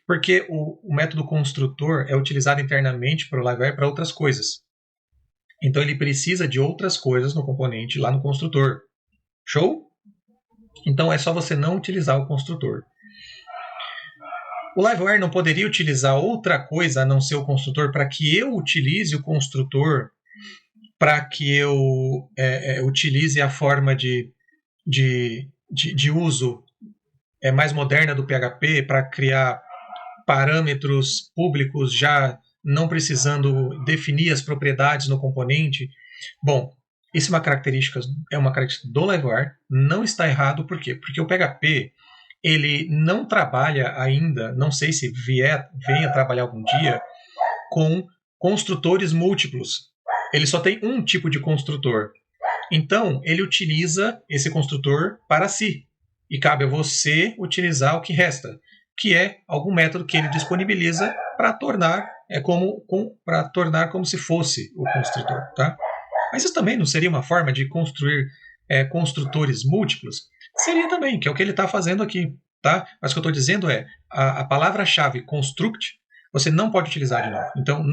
Porque o método construtor é utilizado internamente para o LiveWire para outras coisas. Então ele precisa de outras coisas no componente lá no construtor. Show? Então é só você não utilizar o construtor. O LiveWire não poderia utilizar outra coisa a não ser o construtor para que eu utilize o construtor, para que eu utilize a forma de uso mais moderna do PHP para criar parâmetros públicos já não precisando definir as propriedades no componente. Bom, isso é uma característica do LiveWire, não está errado, por quê? Porque o PHP ele não trabalha ainda, não sei se venha trabalhar algum dia, com construtores múltiplos. Ele só tem um tipo de construtor. Então, ele utiliza esse construtor para si. E cabe a você utilizar o que resta, que é algum método que ele disponibiliza para tornar como se fosse o construtor. Tá? Mas isso também não seria uma forma de construir construtores múltiplos? Seria também, que é o que ele está fazendo aqui. Tá? Mas o que eu estou dizendo é, a palavra-chave construct, você não pode utilizar de novo. Então,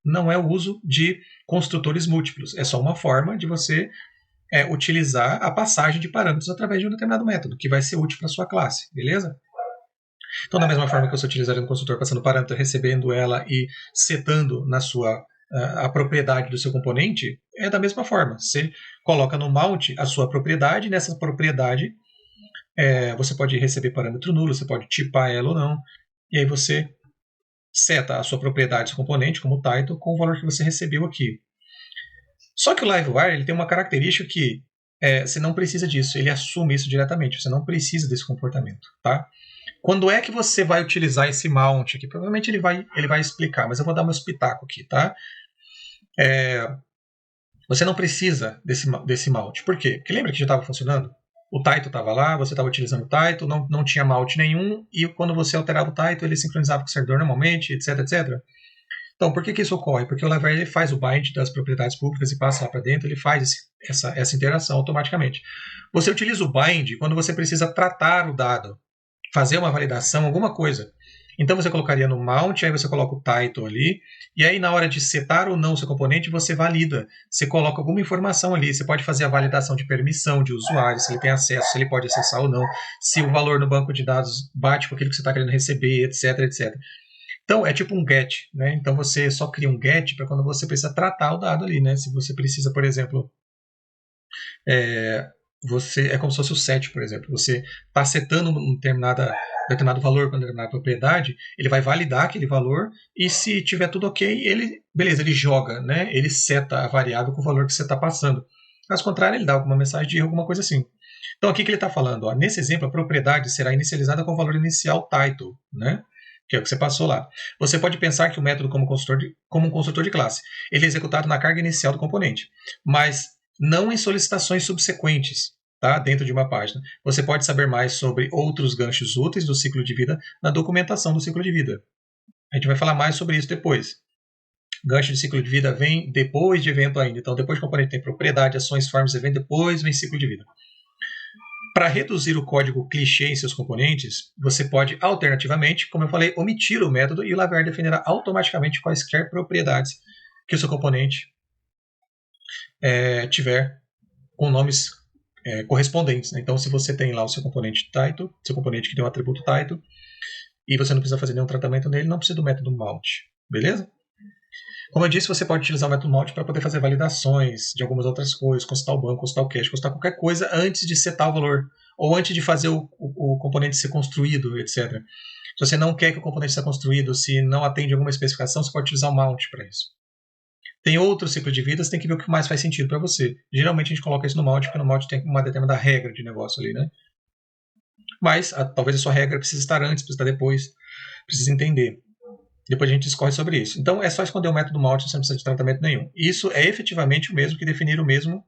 não é o uso de construtores múltiplos. É só uma forma de você utilizar a passagem de parâmetros através de um determinado método, que vai ser útil para a sua classe. Beleza? Então, da mesma forma que você utilizaria um construtor passando parâmetro, recebendo ela e setando na sua a propriedade do seu componente, é da mesma forma. Você coloca no mount a sua propriedade, e nessa propriedade você pode receber parâmetro nulo, você pode tipar ela ou não, e aí você seta a sua propriedade do componente, como title, com o valor que você recebeu aqui. Só que o Livewire ele tem uma característica que você não precisa disso, ele assume isso diretamente, você não precisa desse comportamento. Tá? Quando é que você vai utilizar esse mount aqui? Provavelmente ele vai explicar, mas eu vou dar meu espetáculo aqui. Tá? Você não precisa desse mount. Por quê? Porque lembra que já estava funcionando? O title estava lá, você estava utilizando o title, não tinha mount nenhum, e quando você alterava o title, ele sincronizava com o servidor normalmente, etc, etc. Então, por que isso ocorre? Porque o Livewire ele faz o bind das propriedades públicas e passa lá para dentro, ele faz essa interação automaticamente. Você utiliza o bind quando você precisa tratar o dado, fazer uma validação, alguma coisa. Então você colocaria no mount, aí você coloca o title ali, e aí na hora de setar ou não o seu componente, você valida. Você coloca alguma informação ali, você pode fazer a validação de permissão de usuário, se ele tem acesso, se ele pode acessar ou não, se o valor no banco de dados bate com aquilo que você está querendo receber, etc, etc. Então é tipo um get, né? Então você só cria um get para quando você precisa tratar o dado ali, né? Se você precisa, por exemplo, é como se fosse o set, por exemplo. Você está setando um determinado valor para uma determinada propriedade, ele vai validar aquele valor e se tiver tudo ok, ele joga, né? Ele seta a variável com o valor que você está passando. Caso contrário, ele dá alguma mensagem de erro, alguma coisa assim. Então aqui que ele está falando, ó, nesse exemplo, a propriedade será inicializada com o valor inicial title, né? Que é o que você passou lá. Você pode pensar que o método como um construtor de classe, ele é executado na carga inicial do componente, mas não em solicitações subsequentes, tá? Dentro de uma página. Você pode saber mais sobre outros ganchos úteis do ciclo de vida na documentação do ciclo de vida. A gente vai falar mais sobre isso depois. Gancho de ciclo de vida vem depois de evento ainda. Então, depois que o componente tem propriedade, ações, formas, evento, depois vem ciclo de vida. Para reduzir o código clichê em seus componentes, você pode, alternativamente, como eu falei, omitir o método e o Livewire definirá automaticamente quaisquer propriedades que o seu componente tiver com nomes correspondentes. Né? Então, se você tem lá o seu componente title, seu componente que tem um atributo title, e você não precisa fazer nenhum tratamento nele, não precisa do método mount. Beleza? Como eu disse, você pode utilizar o método mount para poder fazer validações de algumas outras coisas, consultar o banco, consultar o cache, consultar qualquer coisa antes de setar o valor, ou antes de fazer o componente ser construído, etc. Se você não quer que o componente seja construído, se não atende alguma especificação, você pode utilizar o mount para isso. Tem outro ciclo de vida, você tem que ver o que mais faz sentido para você. Geralmente a gente coloca isso no mount, porque no mount tem uma determinada regra de negócio ali, né? Mas talvez a sua regra precise estar antes, precisa estar depois, precisa entender. Depois a gente discorre sobre isso. Então é só esconder o método mount, você não precisa de tratamento nenhum. Isso é efetivamente o mesmo que definir o mesmo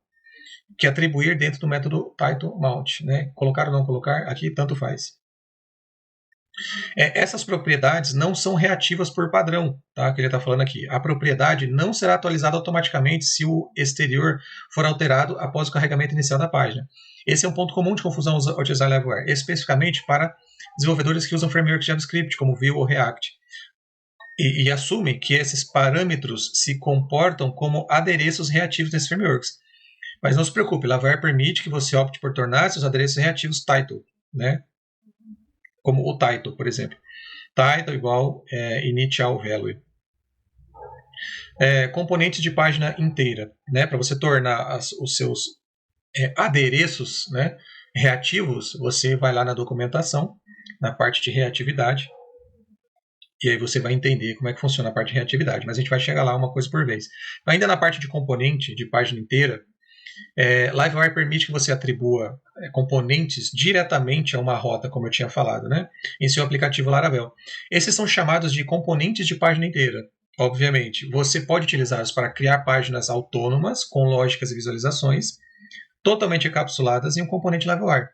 que atribuir dentro do método title mount. Né? Colocar ou não colocar, aqui tanto faz. Essas propriedades não são reativas por padrão, tá? Que ele está falando aqui. A propriedade não será atualizada automaticamente se o exterior for alterado após o carregamento inicial da página. Esse é um ponto comum de confusão ao utilizar Livewire, especificamente para desenvolvedores que usam frameworks JavaScript, como Vue ou React. E assume que esses parâmetros se comportam como adereços reativos desses frameworks. Mas não se preocupe, Livewire permite que você opte por tornar seus adereços reativos title, né? Como o title, por exemplo. Title igual initial value. Componentes de página inteira, né? Para você tornar os seus adereços, né, reativos, você vai lá na documentação, na parte de reatividade, e aí você vai entender como é que funciona a parte de reatividade. Mas a gente vai chegar lá uma coisa por vez. Ainda na parte de componente de página inteira, Livewire permite que você atribua componentes diretamente a uma rota, como eu tinha falado, né, em seu aplicativo Laravel. Esses são chamados de componentes de página inteira. Obviamente, você pode utilizá-los para criar páginas autônomas, com lógicas e visualizações, totalmente encapsuladas em um componente Livewire.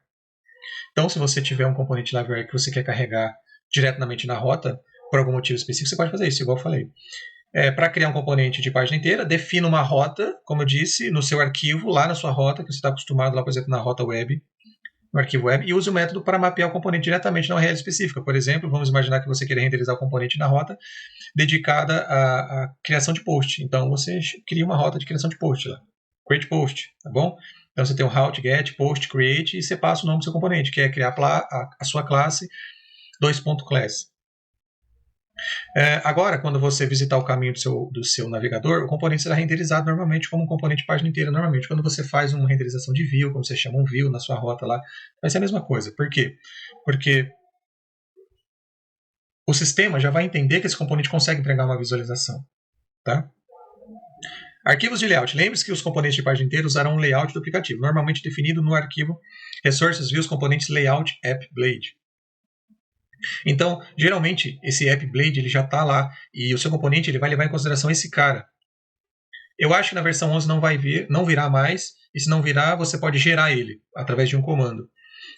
Então, se você tiver um componente Livewire que você quer carregar diretamente na rota, por algum motivo específico, você pode fazer isso, igual eu falei. Para criar um componente de página inteira, defina uma rota, como eu disse, no seu arquivo, lá na sua rota, que você está acostumado lá, por exemplo, na rota web, no arquivo web, e use o método para mapear o componente diretamente na URL específica. Por exemplo, vamos imaginar que você queira renderizar o componente na rota dedicada à criação de post. Então, você cria uma rota de criação de post lá. Create post, tá bom? Então, você tem o route, get, post, create, e você passa o nome do seu componente, que é criar a sua classe 2.class. Agora, quando você visitar o caminho do seu navegador, o componente será renderizado normalmente como um componente página inteira. Normalmente, quando você faz uma renderização de view, como você chama um view na sua rota lá, vai ser a mesma coisa. Por quê? Porque o sistema já vai entender que esse componente consegue entregar uma visualização. Tá? Arquivos de layout. Lembre-se que os componentes de página inteira usarão um layout do aplicativo, normalmente definido no arquivo Resources Views Componentes Layout App Blade. Então, geralmente, esse App Blade ele já está lá e o seu componente ele vai levar em consideração esse cara. Eu acho que na versão 11 não virá mais, e se não virar, você pode gerar ele através de um comando.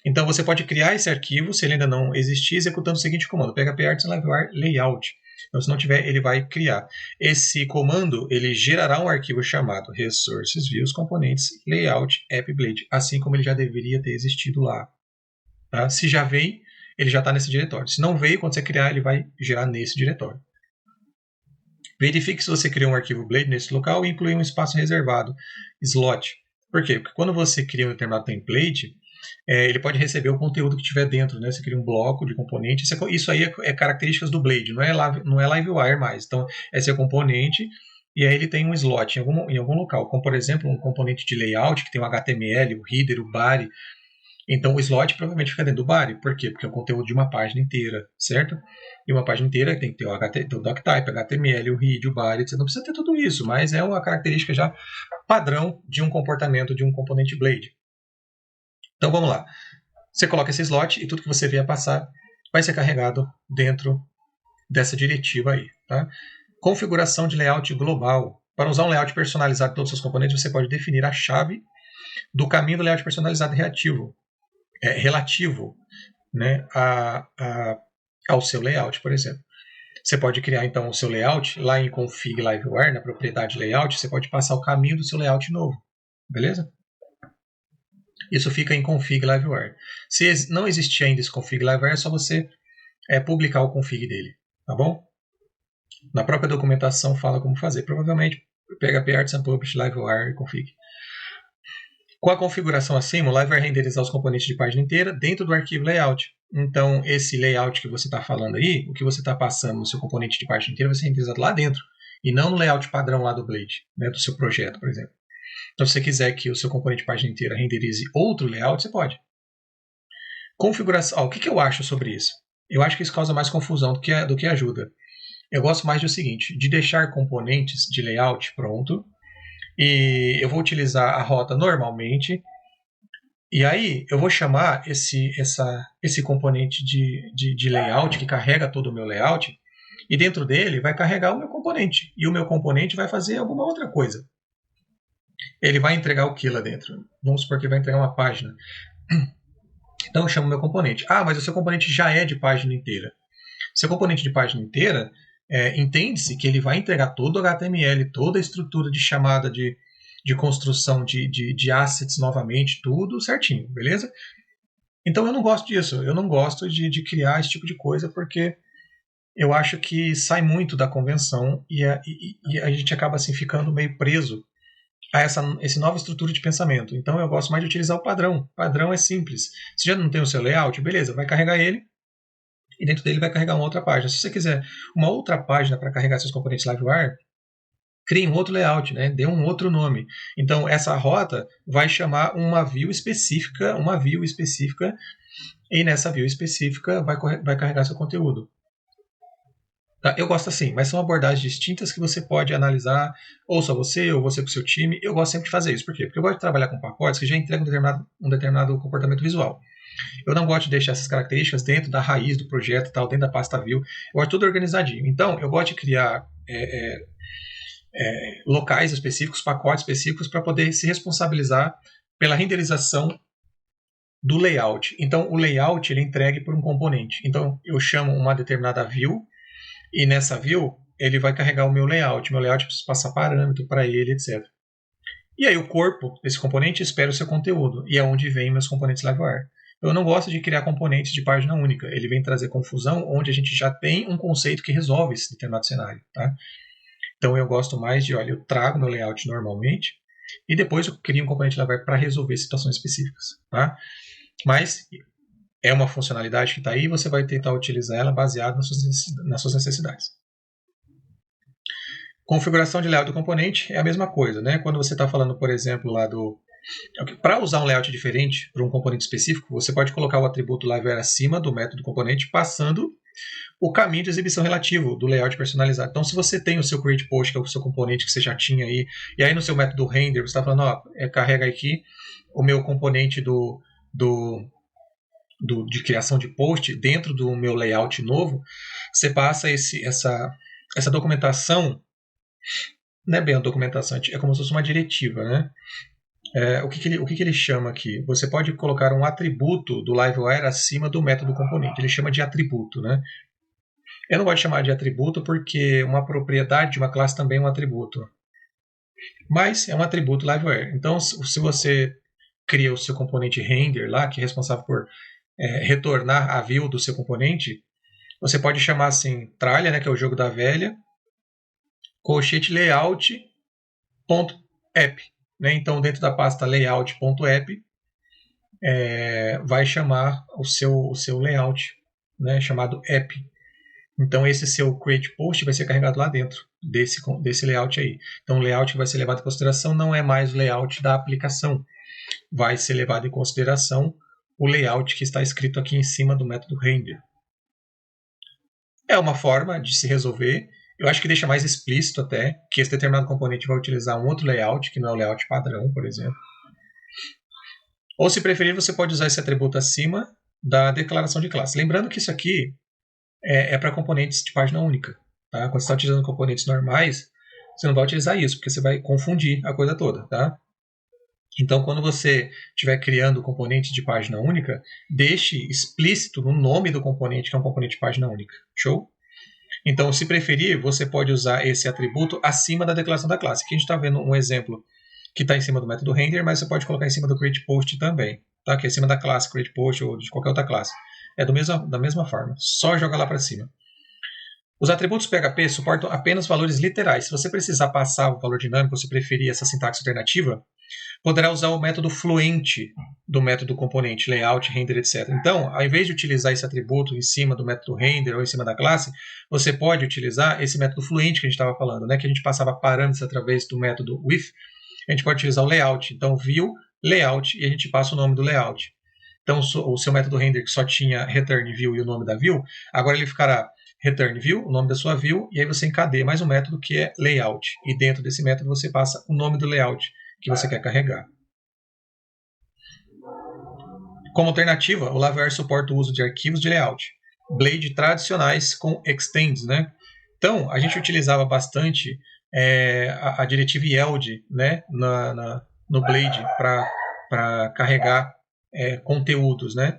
Então, você pode criar esse arquivo, se ele ainda não existir, executando o seguinte comando: PHP Arts Livewire Layout. Então, se não tiver, ele vai criar. Esse comando ele gerará um arquivo chamado Resources Views Componentes Layout App Blade, assim como ele já deveria ter existido lá. Tá? Se já veio, ele já está nesse diretório. Se não veio, quando você criar, ele vai gerar nesse diretório. Verifique se você criou um arquivo Blade nesse local e inclui um espaço reservado, slot. Por quê? Porque quando você cria um determinado template, ele pode receber o conteúdo que tiver dentro, né? Você cria um bloco de componente. Isso aí é características do Blade, não é Livewire mais. Então, é seu componente e aí ele tem um slot em algum local, como por exemplo um componente de layout que tem o HTML, o header, o body. Então o slot provavelmente fica dentro do body. Por quê? Porque é o conteúdo de uma página inteira, certo? E uma página inteira tem que ter o doctype, HTML, o head, o body. Você não precisa ter tudo isso, mas é uma característica já padrão de um comportamento de um componente Blade. Então vamos lá. Você coloca esse slot e tudo que você vier passar vai ser carregado dentro dessa diretiva aí. Tá? Configuração de layout global. Para usar um layout personalizado de todos os seus componentes, você pode definir a chave do caminho do layout personalizado relativo, né, ao seu layout, por exemplo. Você pode criar então o seu layout lá em config livewire, na propriedade layout, você pode passar o caminho do seu layout novo, beleza? Isso fica em config livewire. Se não existir ainda esse config livewire, é só você publicar o config dele, tá bom? Na própria documentação fala como fazer. Provavelmente PHP Arts and Publish livewire config. Com a configuração acima, o Live vai renderizar os componentes de página inteira dentro do arquivo layout. Então, esse layout que você está falando aí, o que você está passando no seu componente de página inteira vai ser renderizado lá dentro, e não no layout padrão lá do Blade, né, do seu projeto, por exemplo. Então, se você quiser que o seu componente de página inteira renderize outro layout, você pode. Configuração. O que eu acho sobre isso? Eu acho que isso causa mais confusão do que ajuda. Eu gosto mais do seguinte, de deixar componentes de layout pronto, e eu vou utilizar a rota normalmente, e aí eu vou chamar esse componente de layout que carrega todo o meu layout, e dentro dele vai carregar o meu componente, e o meu componente vai fazer alguma outra coisa. Ele vai entregar o que lá dentro? Vamos supor que ele vai entregar uma página. Então eu chamo meu componente. Mas o seu componente já é de página inteira. Seu componente de página inteira, entende-se que ele vai entregar todo o HTML, toda a estrutura de chamada de construção de assets novamente, tudo certinho, beleza? Então eu não gosto disso, eu não gosto de criar esse tipo de coisa porque eu acho que sai muito da convenção e a gente acaba assim ficando meio preso a essa nova estrutura de pensamento. Então eu gosto mais de utilizar o padrão. O padrão é simples. Se já não tem o seu layout, beleza, vai carregar ele e dentro dele vai carregar uma outra página. Se você quiser uma outra página para carregar seus componentes Livewire, crie um outro layout, né? Dê um outro nome. Então, essa rota vai chamar uma view específica, e nessa view específica vai carregar seu conteúdo. Tá? Eu gosto assim, mas são abordagens distintas que você pode analisar, ou só você, ou você com o seu time. Eu gosto sempre de fazer isso. Por quê? Porque eu gosto de trabalhar com pacotes que já entregam um determinado comportamento visual. Eu não gosto de deixar essas características dentro da raiz do projeto, tal, dentro da pasta view. Eu gosto de tudo organizadinho. Então, eu gosto de criar locais específicos, pacotes específicos, para poder se responsabilizar pela renderização do layout. Então, o layout ele é entregue por um componente. Então, eu chamo uma determinada view, e nessa view ele vai carregar o meu layout. Meu layout precisa passar parâmetro para ele, etc. E aí o corpo desse componente espera o seu conteúdo, e é onde vem meus componentes Livewire. Eu não gosto de criar componentes de página única. Ele vem trazer confusão onde a gente já tem um conceito que resolve esse determinado cenário. Tá? Então eu gosto mais de, eu trago meu layout normalmente e depois eu crio um componente Livewire para resolver situações específicas. Tá? Mas é uma funcionalidade que está aí, você vai tentar utilizar ela baseada nas suas necessidades. Configuração de layout do componente é a mesma coisa, né? Quando você está falando, por exemplo, lá do... Para usar um layout diferente para um componente específico, você pode colocar o atributo LiveWire acima do método componente, passando o caminho de exibição relativo do layout personalizado. Então, se você tem o seu create_post, que é o seu componente que você já tinha aí, e aí no seu método render, você está falando, ó, carrega aqui o meu componente de criação de post dentro do meu layout novo, você passa essa documentação, não é bem a documentação, é como se fosse uma diretiva, né? O que ele chama aqui? Você pode colocar um atributo do LiveWire acima do método componente. Ele chama de atributo, né? Eu não gosto de chamar de atributo porque uma propriedade de uma classe também é um atributo. Mas é um atributo LiveWire. Então, se você cria o seu componente render lá, que é responsável por retornar a view do seu componente, você pode chamar assim, tralha, né, que é o jogo da velha, colchete layout.app. Né? Então, dentro da pasta layout.app, vai chamar o seu layout, né, chamado app. Então, esse seu create_post vai ser carregado lá dentro desse layout aí. Então, o layout que vai ser levado em consideração não é mais o layout da aplicação. Vai ser levado em consideração o layout que está escrito aqui em cima do método render. É uma forma de se resolver. Eu acho que deixa mais explícito até que esse determinado componente vai utilizar um outro layout, que não é o layout padrão, por exemplo. Ou, se preferir, você pode usar esse atributo acima da declaração de classe. Lembrando que isso aqui é para componentes de página única. Tá? Quando você está utilizando componentes normais, você não vai utilizar isso, porque você vai confundir a coisa toda. Tá? Então, quando você estiver criando componentes de página única, deixe explícito no nome do componente que é um componente de página única. Show? Então, se preferir, você pode usar esse atributo acima da declaração da classe. Aqui a gente está vendo um exemplo que está em cima do método render, mas você pode colocar em cima do create_post também. Tá? Que é em cima da classe create_post ou de qualquer outra classe. É da mesma forma. Só joga lá para cima. Os atributos PHP suportam apenas valores literais. Se você precisar passar o valor dinâmico, ou se preferir essa sintaxe alternativa, poderá usar o método fluente do método componente, layout, render, etc. Então, ao invés de utilizar esse atributo em cima do método render ou em cima da classe, você pode utilizar esse método fluente que a gente estava falando, né? Que a gente passava parâmetros através do método with. A gente pode utilizar o layout. Então, view, layout, e a gente passa o nome do layout. Então, o seu método render que só tinha return view e o nome da view, agora ele ficará return view, o nome da sua view, e aí você encadeia mais um método que é layout. E dentro desse método você passa o nome do layout que você quer carregar. Como alternativa, o LiveWire suporta o uso de arquivos de layout, Blade tradicionais com extends, né? Então, a gente utilizava bastante a diretiva yield, né, no Blade para carregar conteúdos, né?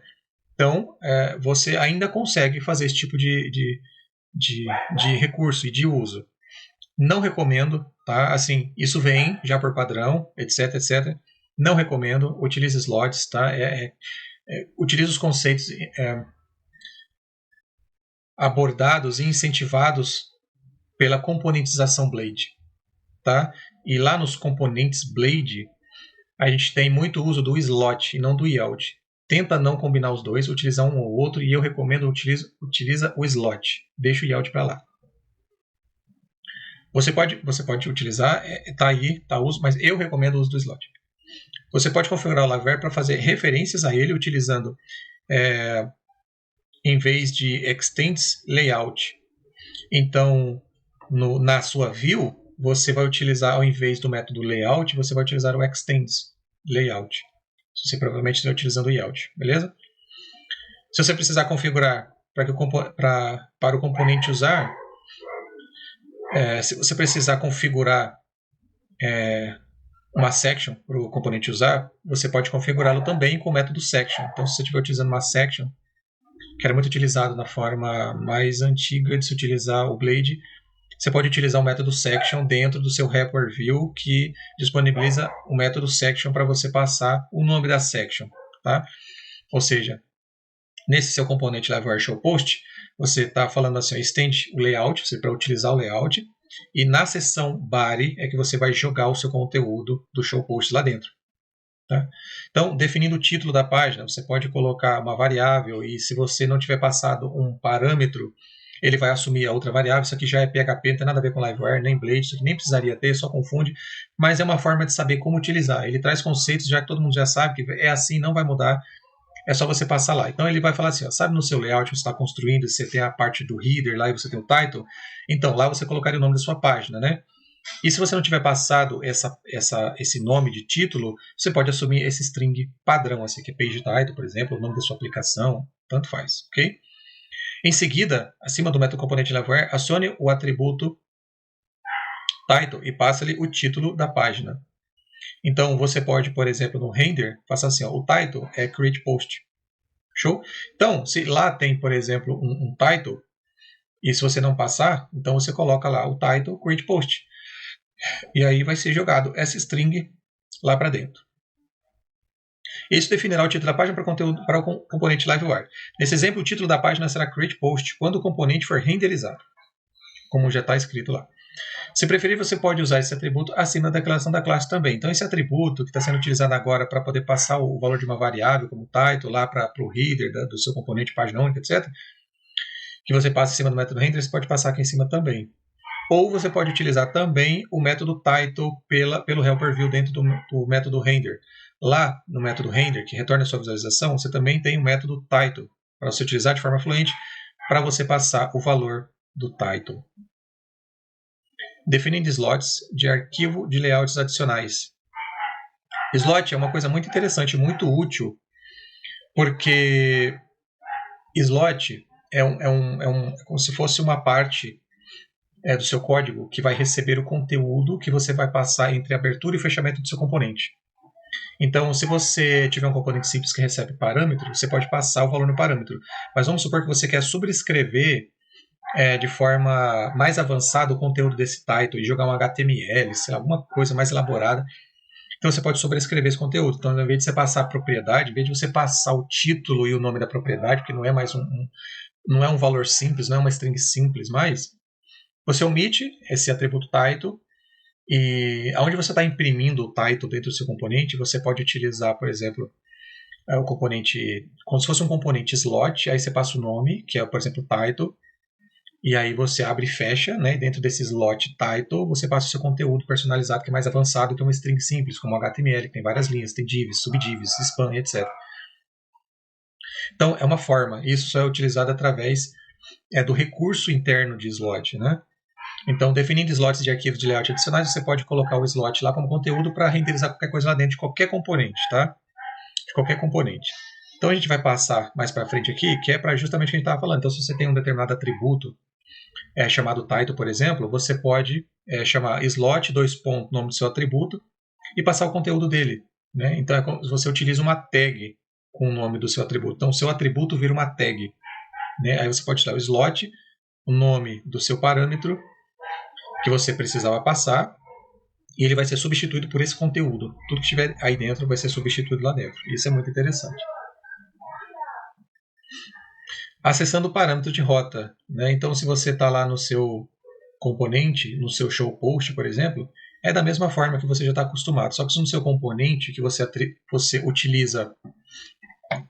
Então, você ainda consegue fazer esse tipo de recurso e de uso. Não recomendo, tá? Assim, isso vem já por padrão, etc, etc. Não recomendo. Utilize slots, tá? Utilize os conceitos abordados e incentivados pela componentização Blade, tá? E lá nos componentes Blade, a gente tem muito uso do slot e não do yield. Tenta não combinar os dois, utilizar um ou outro, e eu recomendo utiliza o slot. Deixa o yield para lá. Você pode utilizar, tá aí, tá uso, mas eu recomendo o uso do slot. Você pode configurar o LiveWire para fazer referências a ele utilizando, em vez de extends, layout. Então, na sua view, você vai utilizar, ao invés do método layout, você vai utilizar o extends layout. Você provavelmente está utilizando o yield, beleza? Se você precisar configurar para o componente usar, se você precisar configurar uma section para o componente usar, você pode configurá-lo também com o método section. Então, se você estiver utilizando uma section, que era muito utilizado na forma mais antiga de se utilizar o Blade, você pode utilizar o método section dentro do seu wrapper view, que disponibiliza o método section para você passar o nome da section. Tá? Ou seja, nesse seu componente LiveWire showPost, você está falando assim, estende o layout, para utilizar o layout, e na seção body é que você vai jogar o seu conteúdo do showPost lá dentro. Tá? Então, definindo o título da página, você pode colocar uma variável e se você não tiver passado um parâmetro, ele vai assumir a outra variável. Isso aqui já é PHP, não tem nada a ver com Livewire, nem Blade, isso aqui nem precisaria ter, só confunde, mas é uma forma de saber como utilizar. Ele traz conceitos, já que todo mundo já sabe que é assim, não vai mudar, é só você passar lá. Então ele vai falar assim, ó, sabe no seu layout, você está construindo, você tem a parte do header lá e você tem o title, então lá você colocaria o nome da sua página, né? E se você não tiver passado esse nome de título, você pode assumir esse string padrão, assim, que é page title, por exemplo, o nome da sua aplicação, tanto faz, ok? Em seguida, acima do método componente Livewire, acione o atributo title e passe-lhe o título da página. Então, você pode, por exemplo, no render, faça assim, ó, o title é create post. Show? Então, se lá tem, por exemplo, um title, e se você não passar, então você coloca lá o title create post. E aí vai ser jogado essa string lá para dentro. Isso definirá o título da página para o componente Livewire. Nesse exemplo, o título da página será create post quando o componente for renderizado, como já está escrito lá. Se preferir, você pode usar esse atributo acima da declaração da classe também. Então, esse atributo que está sendo utilizado agora para poder passar o valor de uma variável, como title, lá para o header do seu componente página única, etc., que você passa em cima do método render, você pode passar aqui em cima também. Ou você pode utilizar também o método title pelo helper view dentro do método render. Lá no método render, que retorna a sua visualização, você também tem o método title, para você utilizar de forma fluente, para você passar o valor do title. Definindo slots de arquivo de layouts adicionais. Slot é uma coisa muito interessante, muito útil, porque slot é como se fosse uma parte do seu código que vai receber o conteúdo que você vai passar entre abertura e fechamento do seu componente. Então, se você tiver um componente simples que recebe parâmetro, você pode passar o valor no parâmetro. Mas vamos supor que você quer sobrescrever de forma mais avançada o conteúdo desse title e jogar um HTML, sei lá, alguma coisa mais elaborada. Então você pode sobrescrever esse conteúdo. Então, ao invés de você passar a propriedade, ao invés de você passar o título e o nome da propriedade, porque não é mais não é um valor simples, não é uma string simples, mas você omite esse atributo title e onde você está imprimindo o title dentro do seu componente, você pode utilizar, por exemplo, o componente, como se fosse um componente slot, aí você passa o nome, que é, por exemplo, title, e aí você abre e fecha, né? Dentro desse slot title, você passa o seu conteúdo personalizado, que é mais avançado, que é uma string simples, como HTML, que tem várias linhas, tem divs, subdivs, span, etc. Então, é uma forma. Isso só é utilizado através do recurso interno de slot, né? Então, definindo slots de arquivos de layout adicionais, você pode colocar o slot lá como conteúdo para renderizar qualquer coisa lá dentro de qualquer componente, tá? De qualquer componente. Então, a gente vai passar mais para frente aqui, que é para justamente o que a gente estava falando. Então, se você tem um determinado atributo chamado title, por exemplo, você pode chamar slot, nome do seu atributo, e passar o conteúdo dele, né? Então, você utiliza uma tag com o nome do seu atributo. Então, o seu atributo vira uma tag, né? Aí você pode dar o slot, o nome do seu parâmetro que você precisava passar, e ele vai ser substituído por esse conteúdo. Tudo que estiver aí dentro vai ser substituído lá dentro. Isso é muito interessante. Acessando o parâmetro de rota, né? Então, se você está lá no seu componente, no seu show post, por exemplo, é da mesma forma que você já está acostumado. Só que no seu componente, que você utiliza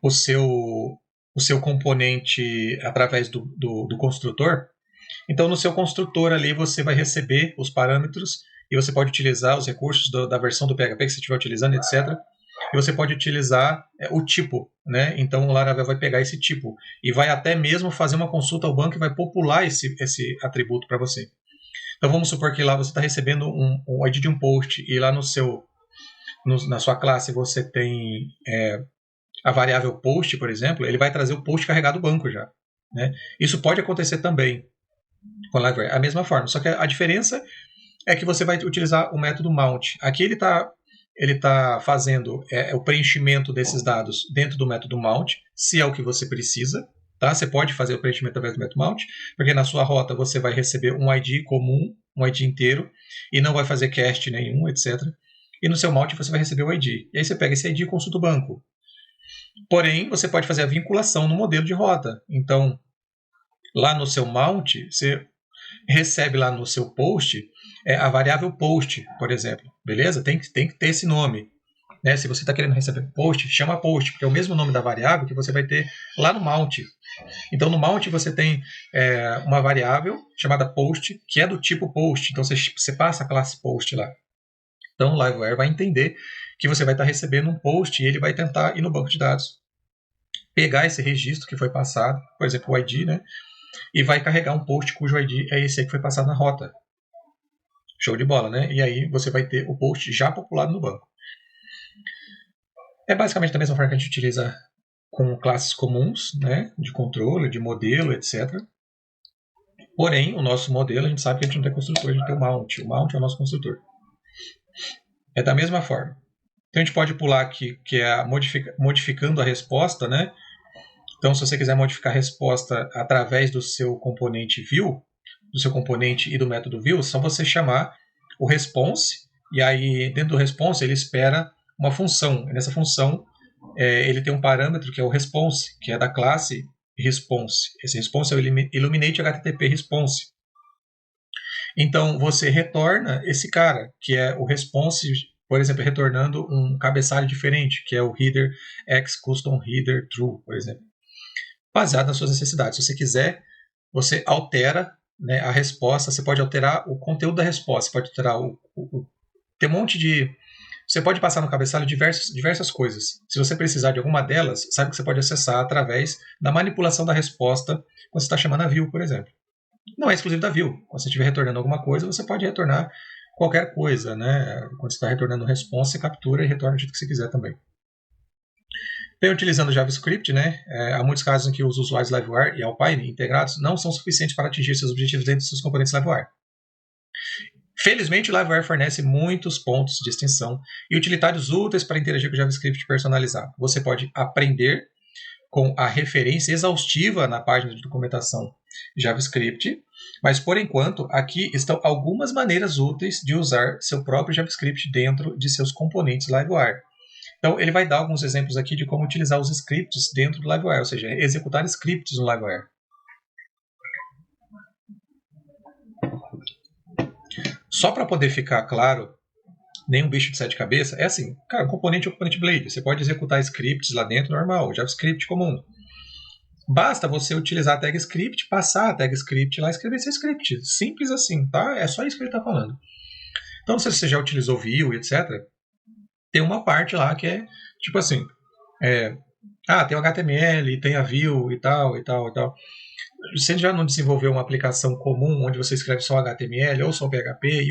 o seu componente através do construtor, então no seu construtor ali você vai receber os parâmetros e você pode utilizar os recursos da versão do PHP que você estiver utilizando, etc. E você pode utilizar o tipo, né? Então o Laravel vai pegar esse tipo e vai até mesmo fazer uma consulta ao banco e vai popular esse atributo para você. Então vamos supor que lá você está recebendo um ID de um post e lá na sua classe você tem a variável post, por exemplo, ele vai trazer o post carregado do banco já, né? Isso pode acontecer também com a Livewire, a mesma forma, só que a diferença é que você vai utilizar o método mount. Aqui ele está fazendo o preenchimento desses dados dentro do método mount, se é o que você precisa. Tá? Você pode fazer o preenchimento através do método mount, porque na sua rota você vai receber um ID comum, um ID inteiro, e não vai fazer cast nenhum, etc. E no seu mount você vai receber o ID. E aí você pega esse ID e consulta o banco. Porém, você pode fazer a vinculação no modelo de rota. Então, lá no seu mount, você recebe lá no seu post a variável post, por exemplo. Beleza? Tem que ter esse nome. né? Se você está querendo receber post, chama post, porque é o mesmo nome da variável que você vai ter lá no mount. Então, no mount você tem uma variável chamada post, que é do tipo post. Então, você passa a classe post lá. Então, o Livewire vai entender que você vai estar recebendo um post e ele vai tentar ir no banco de dados, pegar esse registro que foi passado, por exemplo, o ID, né? E vai carregar um post cujo ID é esse aí que foi passado na rota. Show de bola, né? E aí você vai ter o post já populado no banco. É basicamente da mesma forma que a gente utiliza com classes comuns, né? De controle, de modelo, etc. Porém, o nosso modelo, a gente sabe que a gente não tem construtor, a gente tem o mount. O mount é o nosso construtor. É da mesma forma. Então a gente pode pular aqui, que é modificando a resposta, né? Então, se você quiser modificar a resposta através do seu componente view, do seu componente e do método view, é só você chamar o response, e aí dentro do response ele espera uma função. E nessa função ele tem um parâmetro que é o response, que é da classe response. Esse response é o Illuminate HTTP response. Então você retorna esse cara, que é o response, por exemplo, retornando um cabeçalho diferente, que é o header x custom header true, por exemplo. Baseado nas suas necessidades. Se você quiser, você altera, né, a resposta, você pode alterar o conteúdo da resposta, você pode alterar tem um monte de... Você pode passar no cabeçalho diversas coisas. Se você precisar de alguma delas, sabe que você pode acessar através da manipulação da resposta quando você está chamando a view, por exemplo. Não é exclusivo da view. Quando você estiver retornando alguma coisa, você pode retornar qualquer coisa, né? Quando você está retornando o response, você captura e retorna do jeito que você quiser também. Bem, utilizando JavaScript, né, há muitos casos em que os usuários Livewire e Alpine integrados não são suficientes para atingir seus objetivos dentro dos seus componentes Livewire. Felizmente, o Livewire fornece muitos pontos de extensão e utilitários úteis para interagir com o JavaScript personalizado. Você pode aprender com a referência exaustiva na página de documentação JavaScript, mas, por enquanto, aqui estão algumas maneiras úteis de usar seu próprio JavaScript dentro de seus componentes Livewire. Então, ele vai dar alguns exemplos aqui de como utilizar os scripts dentro do Livewire, ou seja, executar scripts no Livewire. Só para poder ficar claro, nenhum bicho de 7 cabeças, é assim, cara, um componente é um componente Blade. Você pode executar scripts lá dentro normal, JavaScript comum. Basta você utilizar a tag script, passar a tag script lá e escrever esse script. Simples assim, tá? É só isso que ele está falando. Então, não sei se você já utilizou view, etc. Tem uma parte lá que é tipo assim, tem o HTML, tem a view e tal. Você já não desenvolveu uma aplicação comum onde você escreve só HTML ou só PHP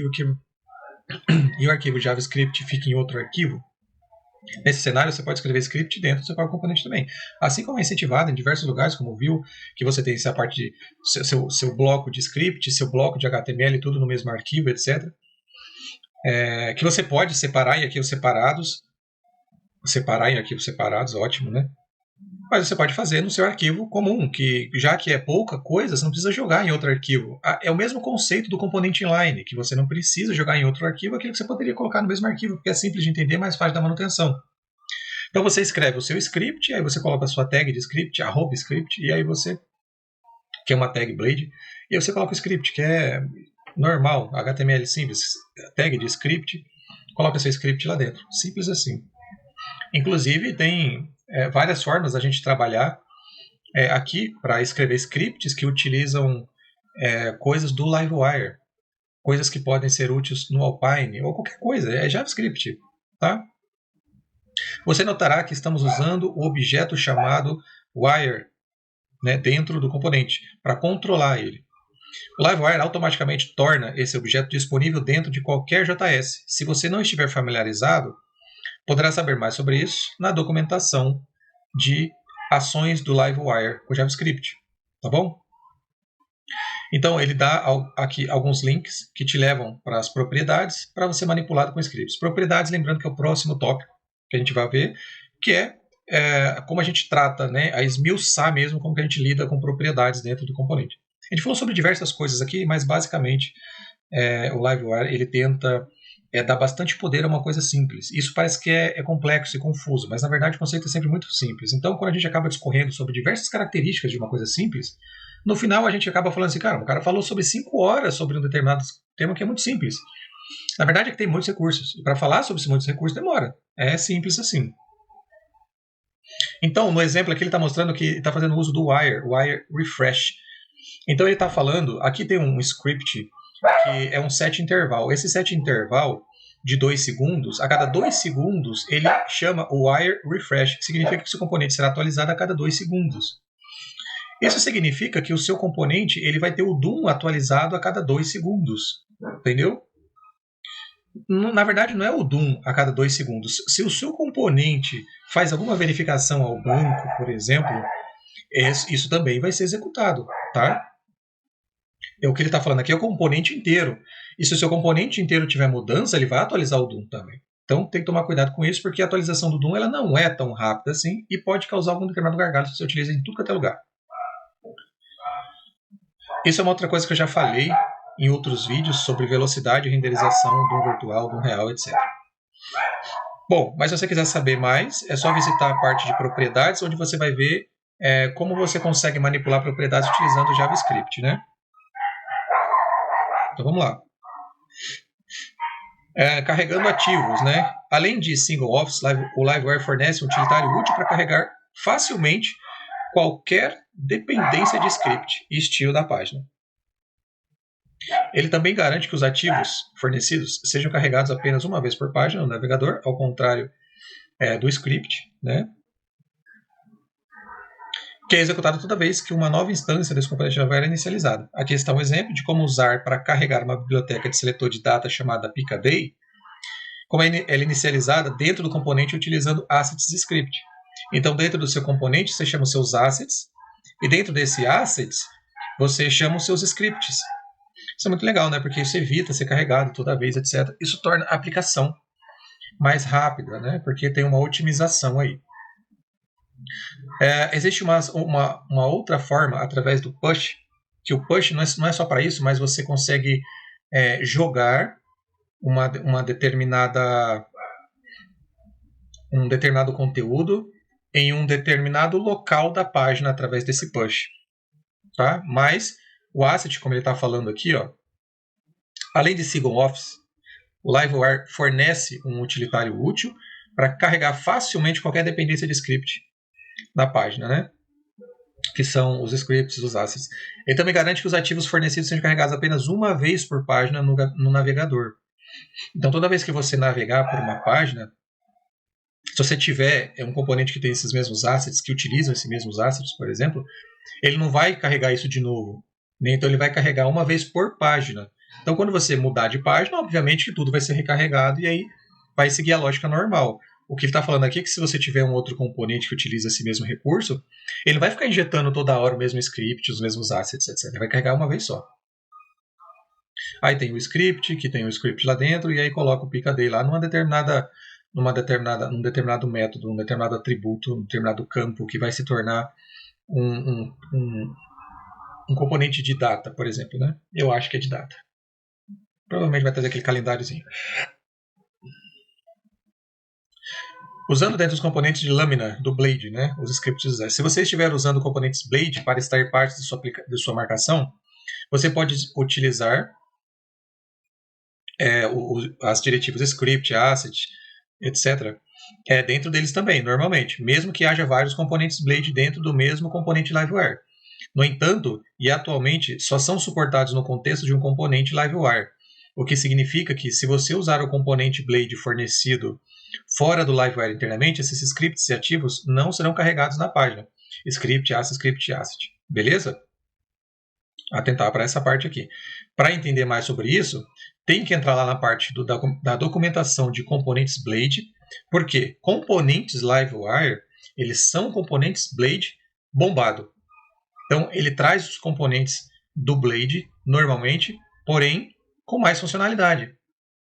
e o arquivo JavaScript fica em outro arquivo? Nesse cenário, você pode escrever script dentro do seu próprio componente também. Assim como é incentivado em diversos lugares, como o Vue, que você tem essa parte de seu bloco de script, seu bloco de HTML, tudo no mesmo arquivo, etc. Que você pode separar em arquivos separados. Separar em arquivos separados, ótimo, né? Mas você pode fazer no seu arquivo comum, que já que é pouca coisa, você não precisa jogar em outro arquivo. É o mesmo conceito do componente inline, que você não precisa jogar em outro arquivo, aquilo que você poderia colocar no mesmo arquivo, porque é simples de entender, mais fácil da manutenção. Então você escreve o seu script, aí você coloca a sua tag de script, @script, e aí você, que é uma tag Blade, e aí você coloca o script, que é normal, HTML simples, tag de script, coloca seu script lá dentro. Simples assim. Inclusive, tem várias formas da gente trabalhar aqui para escrever scripts que utilizam coisas do Livewire, coisas que podem ser úteis no Alpine, ou qualquer coisa, é JavaScript. Tá? Você notará que estamos usando o objeto chamado wire, né, dentro do componente, para controlar ele. O Livewire automaticamente torna esse objeto disponível dentro de qualquer JS. Se você não estiver familiarizado, poderá saber mais sobre isso na documentação de ações do Livewire com JavaScript. Tá bom? Então, ele dá aqui alguns links que te levam para as propriedades para você manipular com scripts. Propriedades, lembrando que é o próximo tópico que a gente vai ver, que é como a gente trata, né, a esmiuçar mesmo como que a gente lida com propriedades dentro do componente. A gente falou sobre diversas coisas aqui, mas basicamente o Livewire ele tenta dar bastante poder a uma coisa simples. Isso parece que é complexo e confuso, mas na verdade o conceito é sempre muito simples. Então, quando a gente acaba discorrendo sobre diversas características de uma coisa simples, no final a gente acaba falando assim, cara, o cara falou sobre 5 horas sobre um determinado tema que é muito simples. Na verdade é que tem muitos recursos. E para falar sobre esses muitos recursos demora. É simples assim. Então, no exemplo aqui ele está mostrando que está fazendo uso do wire refresh. Então ele está falando, aqui tem um script que é um set interval. Esse set interval de 2 segundos, a cada 2 segundos ele chama o wire refresh, que significa que o seu componente será atualizado a cada 2 segundos. Isso significa que o seu componente ele vai ter o DOM atualizado a cada 2 segundos. Entendeu? Na verdade, não é o DOM a cada 2 segundos. Se o seu componente faz alguma verificação ao banco, por exemplo, isso também vai ser executado. Tá? O que ele está falando aqui é o componente inteiro. E se o seu componente inteiro tiver mudança, ele vai atualizar o DOM também. Então tem que tomar cuidado com isso, porque a atualização do DOM ela não é tão rápida assim e pode causar algum determinado gargalo se você utiliza em tudo quanto é lugar. Isso é uma outra coisa que eu já falei em outros vídeos sobre velocidade e renderização do virtual, do real, etc. Bom, mas se você quiser saber mais, é só visitar a parte de propriedades, onde você vai ver como você consegue manipular propriedades utilizando o JavaScript, né? Então vamos lá. Carregando ativos, né? Além de single office, o Livewire fornece um utilitário útil para carregar facilmente qualquer dependência de script e estilo da página. Ele também garante que os ativos fornecidos sejam carregados apenas uma vez por página no navegador, ao contrário do script, né? Que é executado toda vez que uma nova instância desse componente Livewire é inicializada. Aqui está um exemplo de como usar para carregar uma biblioteca de seletor de data chamada Pickaday, como ela é inicializada dentro do componente utilizando assets de script. Então, dentro do seu componente, você chama os seus assets, e dentro desse assets, você chama os seus scripts. Isso é muito legal, né? Porque isso evita ser carregado toda vez, etc. Isso torna a aplicação mais rápida, né? Porque tem uma otimização aí. Existe uma outra forma, através do push, que o push não é só para isso, mas você consegue jogar um determinado conteúdo em um determinado local da página através desse push. Tá? Mas o asset, como ele está falando aqui, ó, além de single office, o Livewire fornece um utilitário útil para carregar facilmente qualquer dependência de script na página, né? Que são os scripts, os assets. Ele também garante que os ativos fornecidos sejam carregados apenas uma vez por página no navegador. Então, toda vez que você navegar por uma página, se você tiver um componente que tem esses mesmos assets, que utilizam esses mesmos assets, por exemplo, ele não vai carregar isso de novo. Né? Então, ele vai carregar uma vez por página. Então, quando você mudar de página, obviamente que tudo vai ser recarregado e aí vai seguir a lógica normal. O que ele está falando aqui é que se você tiver um outro componente que utiliza esse mesmo recurso, ele vai ficar injetando toda hora o mesmo script, os mesmos assets, etc. Ele vai carregar uma vez só. Aí tem o script, que tem o script lá dentro, e aí coloca o Pickaday lá num determinado método, um determinado atributo, um determinado campo, que vai se tornar um componente de data, por exemplo. Né? Eu acho que é de data. Provavelmente vai trazer aquele calendáriozinho. Usando dentro dos componentes de lâmina do Blade, né, os scripts. Se você estiver usando componentes Blade para extrair partes de sua marcação, você pode utilizar as diretivas script, asset, etc. Dentro deles também, normalmente, mesmo que haja vários componentes Blade dentro do mesmo componente Livewire. No entanto, e atualmente, só são suportados no contexto de um componente Livewire, o que significa que se você usar o componente Blade fornecido fora do Livewire internamente, esses scripts e ativos não serão carregados na página. Script, asset. Beleza? Atentar para essa parte aqui. Para entender mais sobre isso, tem que entrar lá na parte da documentação de componentes Blade, porque componentes Livewire, eles são componentes Blade bombado. Então, ele traz os componentes do Blade, normalmente, porém, com mais funcionalidade.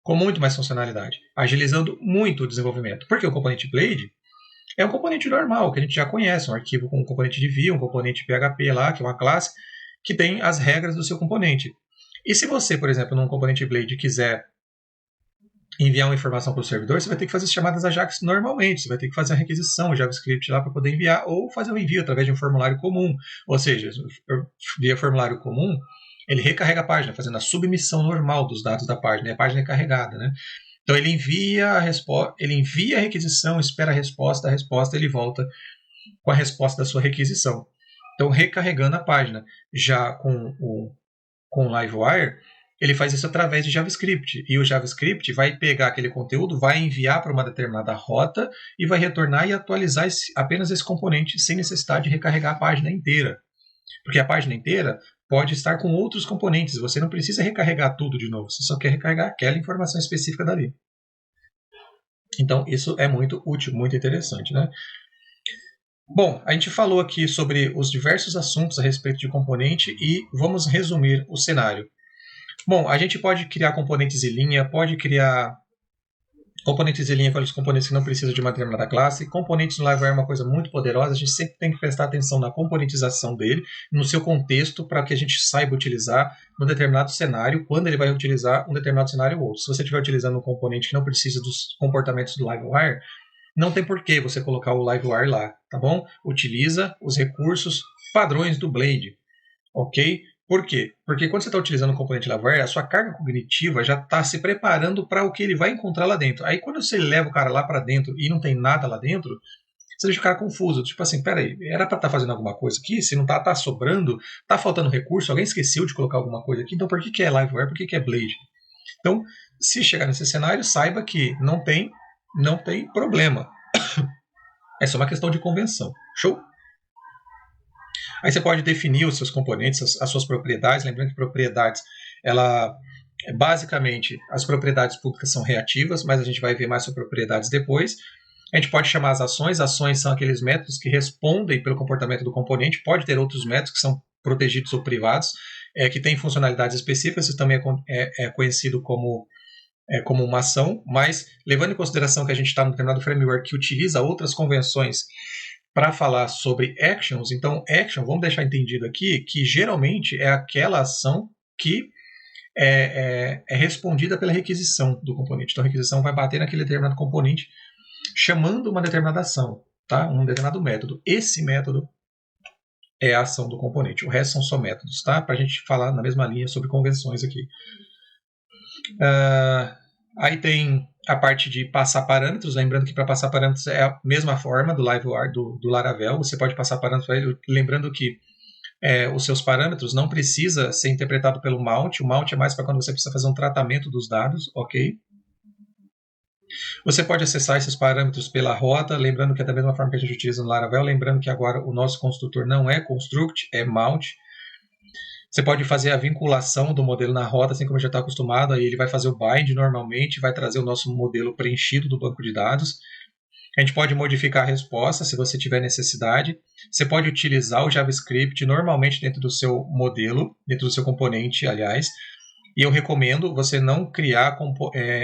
Com muito mais funcionalidade, agilizando muito o desenvolvimento. Porque o componente Blade é um componente normal, que a gente já conhece, um arquivo com um componente de view, um componente PHP lá, que é uma classe, que tem as regras do seu componente. E se você, por exemplo, num componente Blade quiser enviar uma informação para o servidor, você vai ter que fazer as chamadas AJAX normalmente, você vai ter que fazer a requisição, o JavaScript lá para poder enviar, ou fazer o envio através de um formulário comum. Ou seja, via formulário comum, ele recarrega a página, fazendo a submissão normal dos dados da página, e a página é carregada, né? Então ele envia a requisição, espera a resposta ele volta com a resposta da sua requisição. Então, recarregando a página. Já com o Livewire, ele faz isso através de JavaScript. E o JavaScript vai pegar aquele conteúdo, vai enviar para uma determinada rota e vai retornar e atualizar apenas esse componente sem necessidade de recarregar a página inteira. Porque a página inteira pode estar com outros componentes. Você não precisa recarregar tudo de novo. Você só quer recarregar aquela informação específica dali. Então, isso é muito útil, muito interessante, né? Bom, a gente falou aqui sobre os diversos assuntos a respeito de componente e vamos resumir o cenário. Bom, a gente pode criar componentes em linha, pode criar componentes em linha com os componentes que não precisam de uma determinada classe. Componentes no Livewire é uma coisa muito poderosa, a gente sempre tem que prestar atenção na componentização dele, no seu contexto, para que a gente saiba utilizar num determinado cenário, quando ele vai utilizar um determinado cenário ou outro. Se você estiver utilizando um componente que não precisa dos comportamentos do Livewire, não tem por que você colocar o Livewire lá, tá bom? Utiliza os recursos padrões do Blade, ok? Por quê? Porque quando você está utilizando o componente Livewire, a sua carga cognitiva já está se preparando para o que ele vai encontrar lá dentro. Aí quando você leva o cara lá para dentro e não tem nada lá dentro, você deixa o cara confuso. Tipo assim, peraí, era para estar fazendo alguma coisa aqui? Se não tá sobrando, tá faltando recurso, alguém esqueceu de colocar alguma coisa aqui, então por que é Livewire, por que é Blade? Então, se chegar nesse cenário, saiba que não tem problema. É só uma questão de convenção. Show? Aí você pode definir os seus componentes, as suas propriedades. Lembrando que propriedades, basicamente, as propriedades públicas são reativas, mas a gente vai ver mais sobre propriedades depois. A gente pode chamar as ações. Ações são aqueles métodos que respondem pelo comportamento do componente. Pode ter outros métodos que são protegidos ou privados, que têm funcionalidades específicas. Isso também é conhecido como uma ação, mas levando em consideração que a gente está num determinado framework que utiliza outras convenções para falar sobre actions, então action, vamos deixar entendido aqui, que geralmente é aquela ação que é respondida pela requisição do componente. Então a requisição vai bater naquele determinado componente chamando uma determinada ação, tá? Um determinado método. Esse método é a ação do componente. O resto são só métodos, tá? Para a gente falar na mesma linha sobre convenções aqui. Aí tem a parte de passar parâmetros. Lembrando que para passar parâmetros é a mesma forma do Livewire, do Laravel. Você pode passar parâmetros para ele. Lembrando que os seus parâmetros não precisa ser interpretado pelo mount. O mount é mais para quando você precisa fazer um tratamento dos dados, ok? Você pode acessar esses parâmetros pela rota, lembrando que é da mesma forma que a gente utiliza no Laravel. Lembrando que agora o nosso construtor não é construct, é mount. Você pode fazer a vinculação do modelo na rota, assim como já está acostumado. Aí ele vai fazer o bind normalmente, vai trazer o nosso modelo preenchido do banco de dados. A gente pode modificar a resposta se você tiver necessidade. Você pode utilizar o JavaScript normalmente dentro do seu modelo, dentro do seu componente, aliás. E eu recomendo você não criar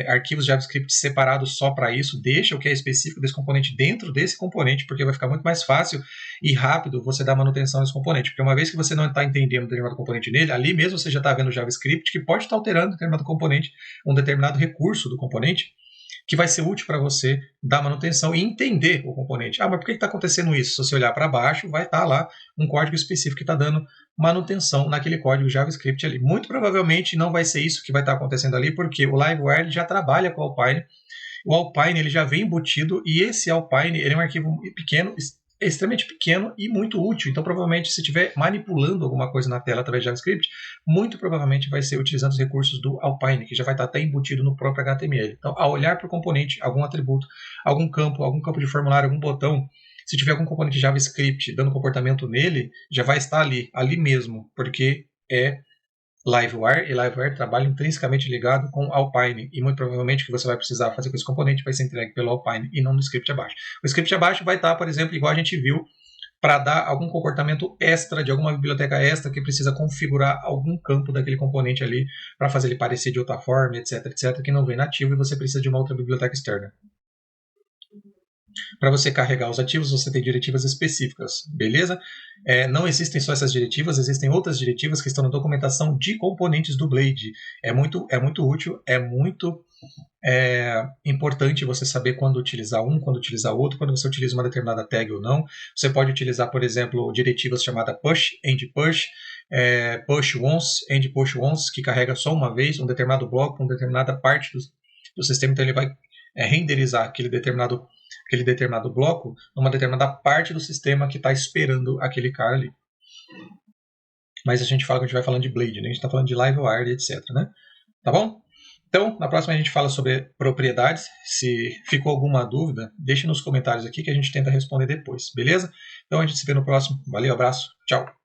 arquivos JavaScript separados só para isso. Deixa o que é específico desse componente dentro desse componente, porque vai ficar muito mais fácil e rápido você dar manutenção nesse componente. Porque uma vez que você não está entendendo um determinado componente nele, ali mesmo você já está vendo o JavaScript que pode estar alterando um determinado componente, um determinado recurso do componente, que vai ser útil para você dar manutenção e entender o componente. Mas por que está acontecendo isso? Se você olhar para baixo, vai estar lá um código específico que está dando manutenção naquele código JavaScript ali. Muito provavelmente não vai ser isso que vai estar acontecendo ali, porque o Livewire já trabalha com o Alpine. O Alpine ele já vem embutido e esse Alpine ele é um arquivo pequeno, extremamente pequeno e muito útil. Então, provavelmente, se estiver manipulando alguma coisa na tela através de JavaScript, muito provavelmente vai ser utilizando os recursos do Alpine, que já vai estar até embutido no próprio HTML. Então, ao olhar para o componente, algum atributo, algum campo de formulário, algum botão, se tiver algum componente de JavaScript dando comportamento nele, já vai estar ali mesmo, porque é Livewire, e Livewire trabalha intrinsecamente ligado com Alpine, e muito provavelmente o que você vai precisar fazer com esse componente vai ser entregue pelo Alpine e não no script abaixo. O script abaixo vai estar, por exemplo, igual a gente viu, para dar algum comportamento extra de alguma biblioteca extra que precisa configurar algum campo daquele componente ali para fazer ele parecer de outra forma, etc, que não vem nativo e você precisa de uma outra biblioteca externa. Para você carregar os ativos, você tem diretivas específicas, beleza? Não existem só essas diretivas, existem outras diretivas que estão na documentação de componentes do Blade. É muito útil, é muito é importante você saber quando utilizar um, quando utilizar outro, quando você utiliza uma determinada tag ou não. Você pode utilizar, por exemplo, diretivas chamadas push, end push, push once, end push once, que carrega só uma vez um determinado bloco, uma determinada parte do sistema, então ele vai renderizar aquele determinado bloco numa determinada parte do sistema que está esperando aquele cara ali. Mas a gente vai falando de Blade, né? A gente está falando de LiveWire, etc, né? Tá bom? Então, na próxima a gente fala sobre propriedades. Se ficou alguma dúvida, deixe nos comentários aqui que a gente tenta responder depois, beleza? Então a gente se vê no próximo. Valeu, abraço, tchau!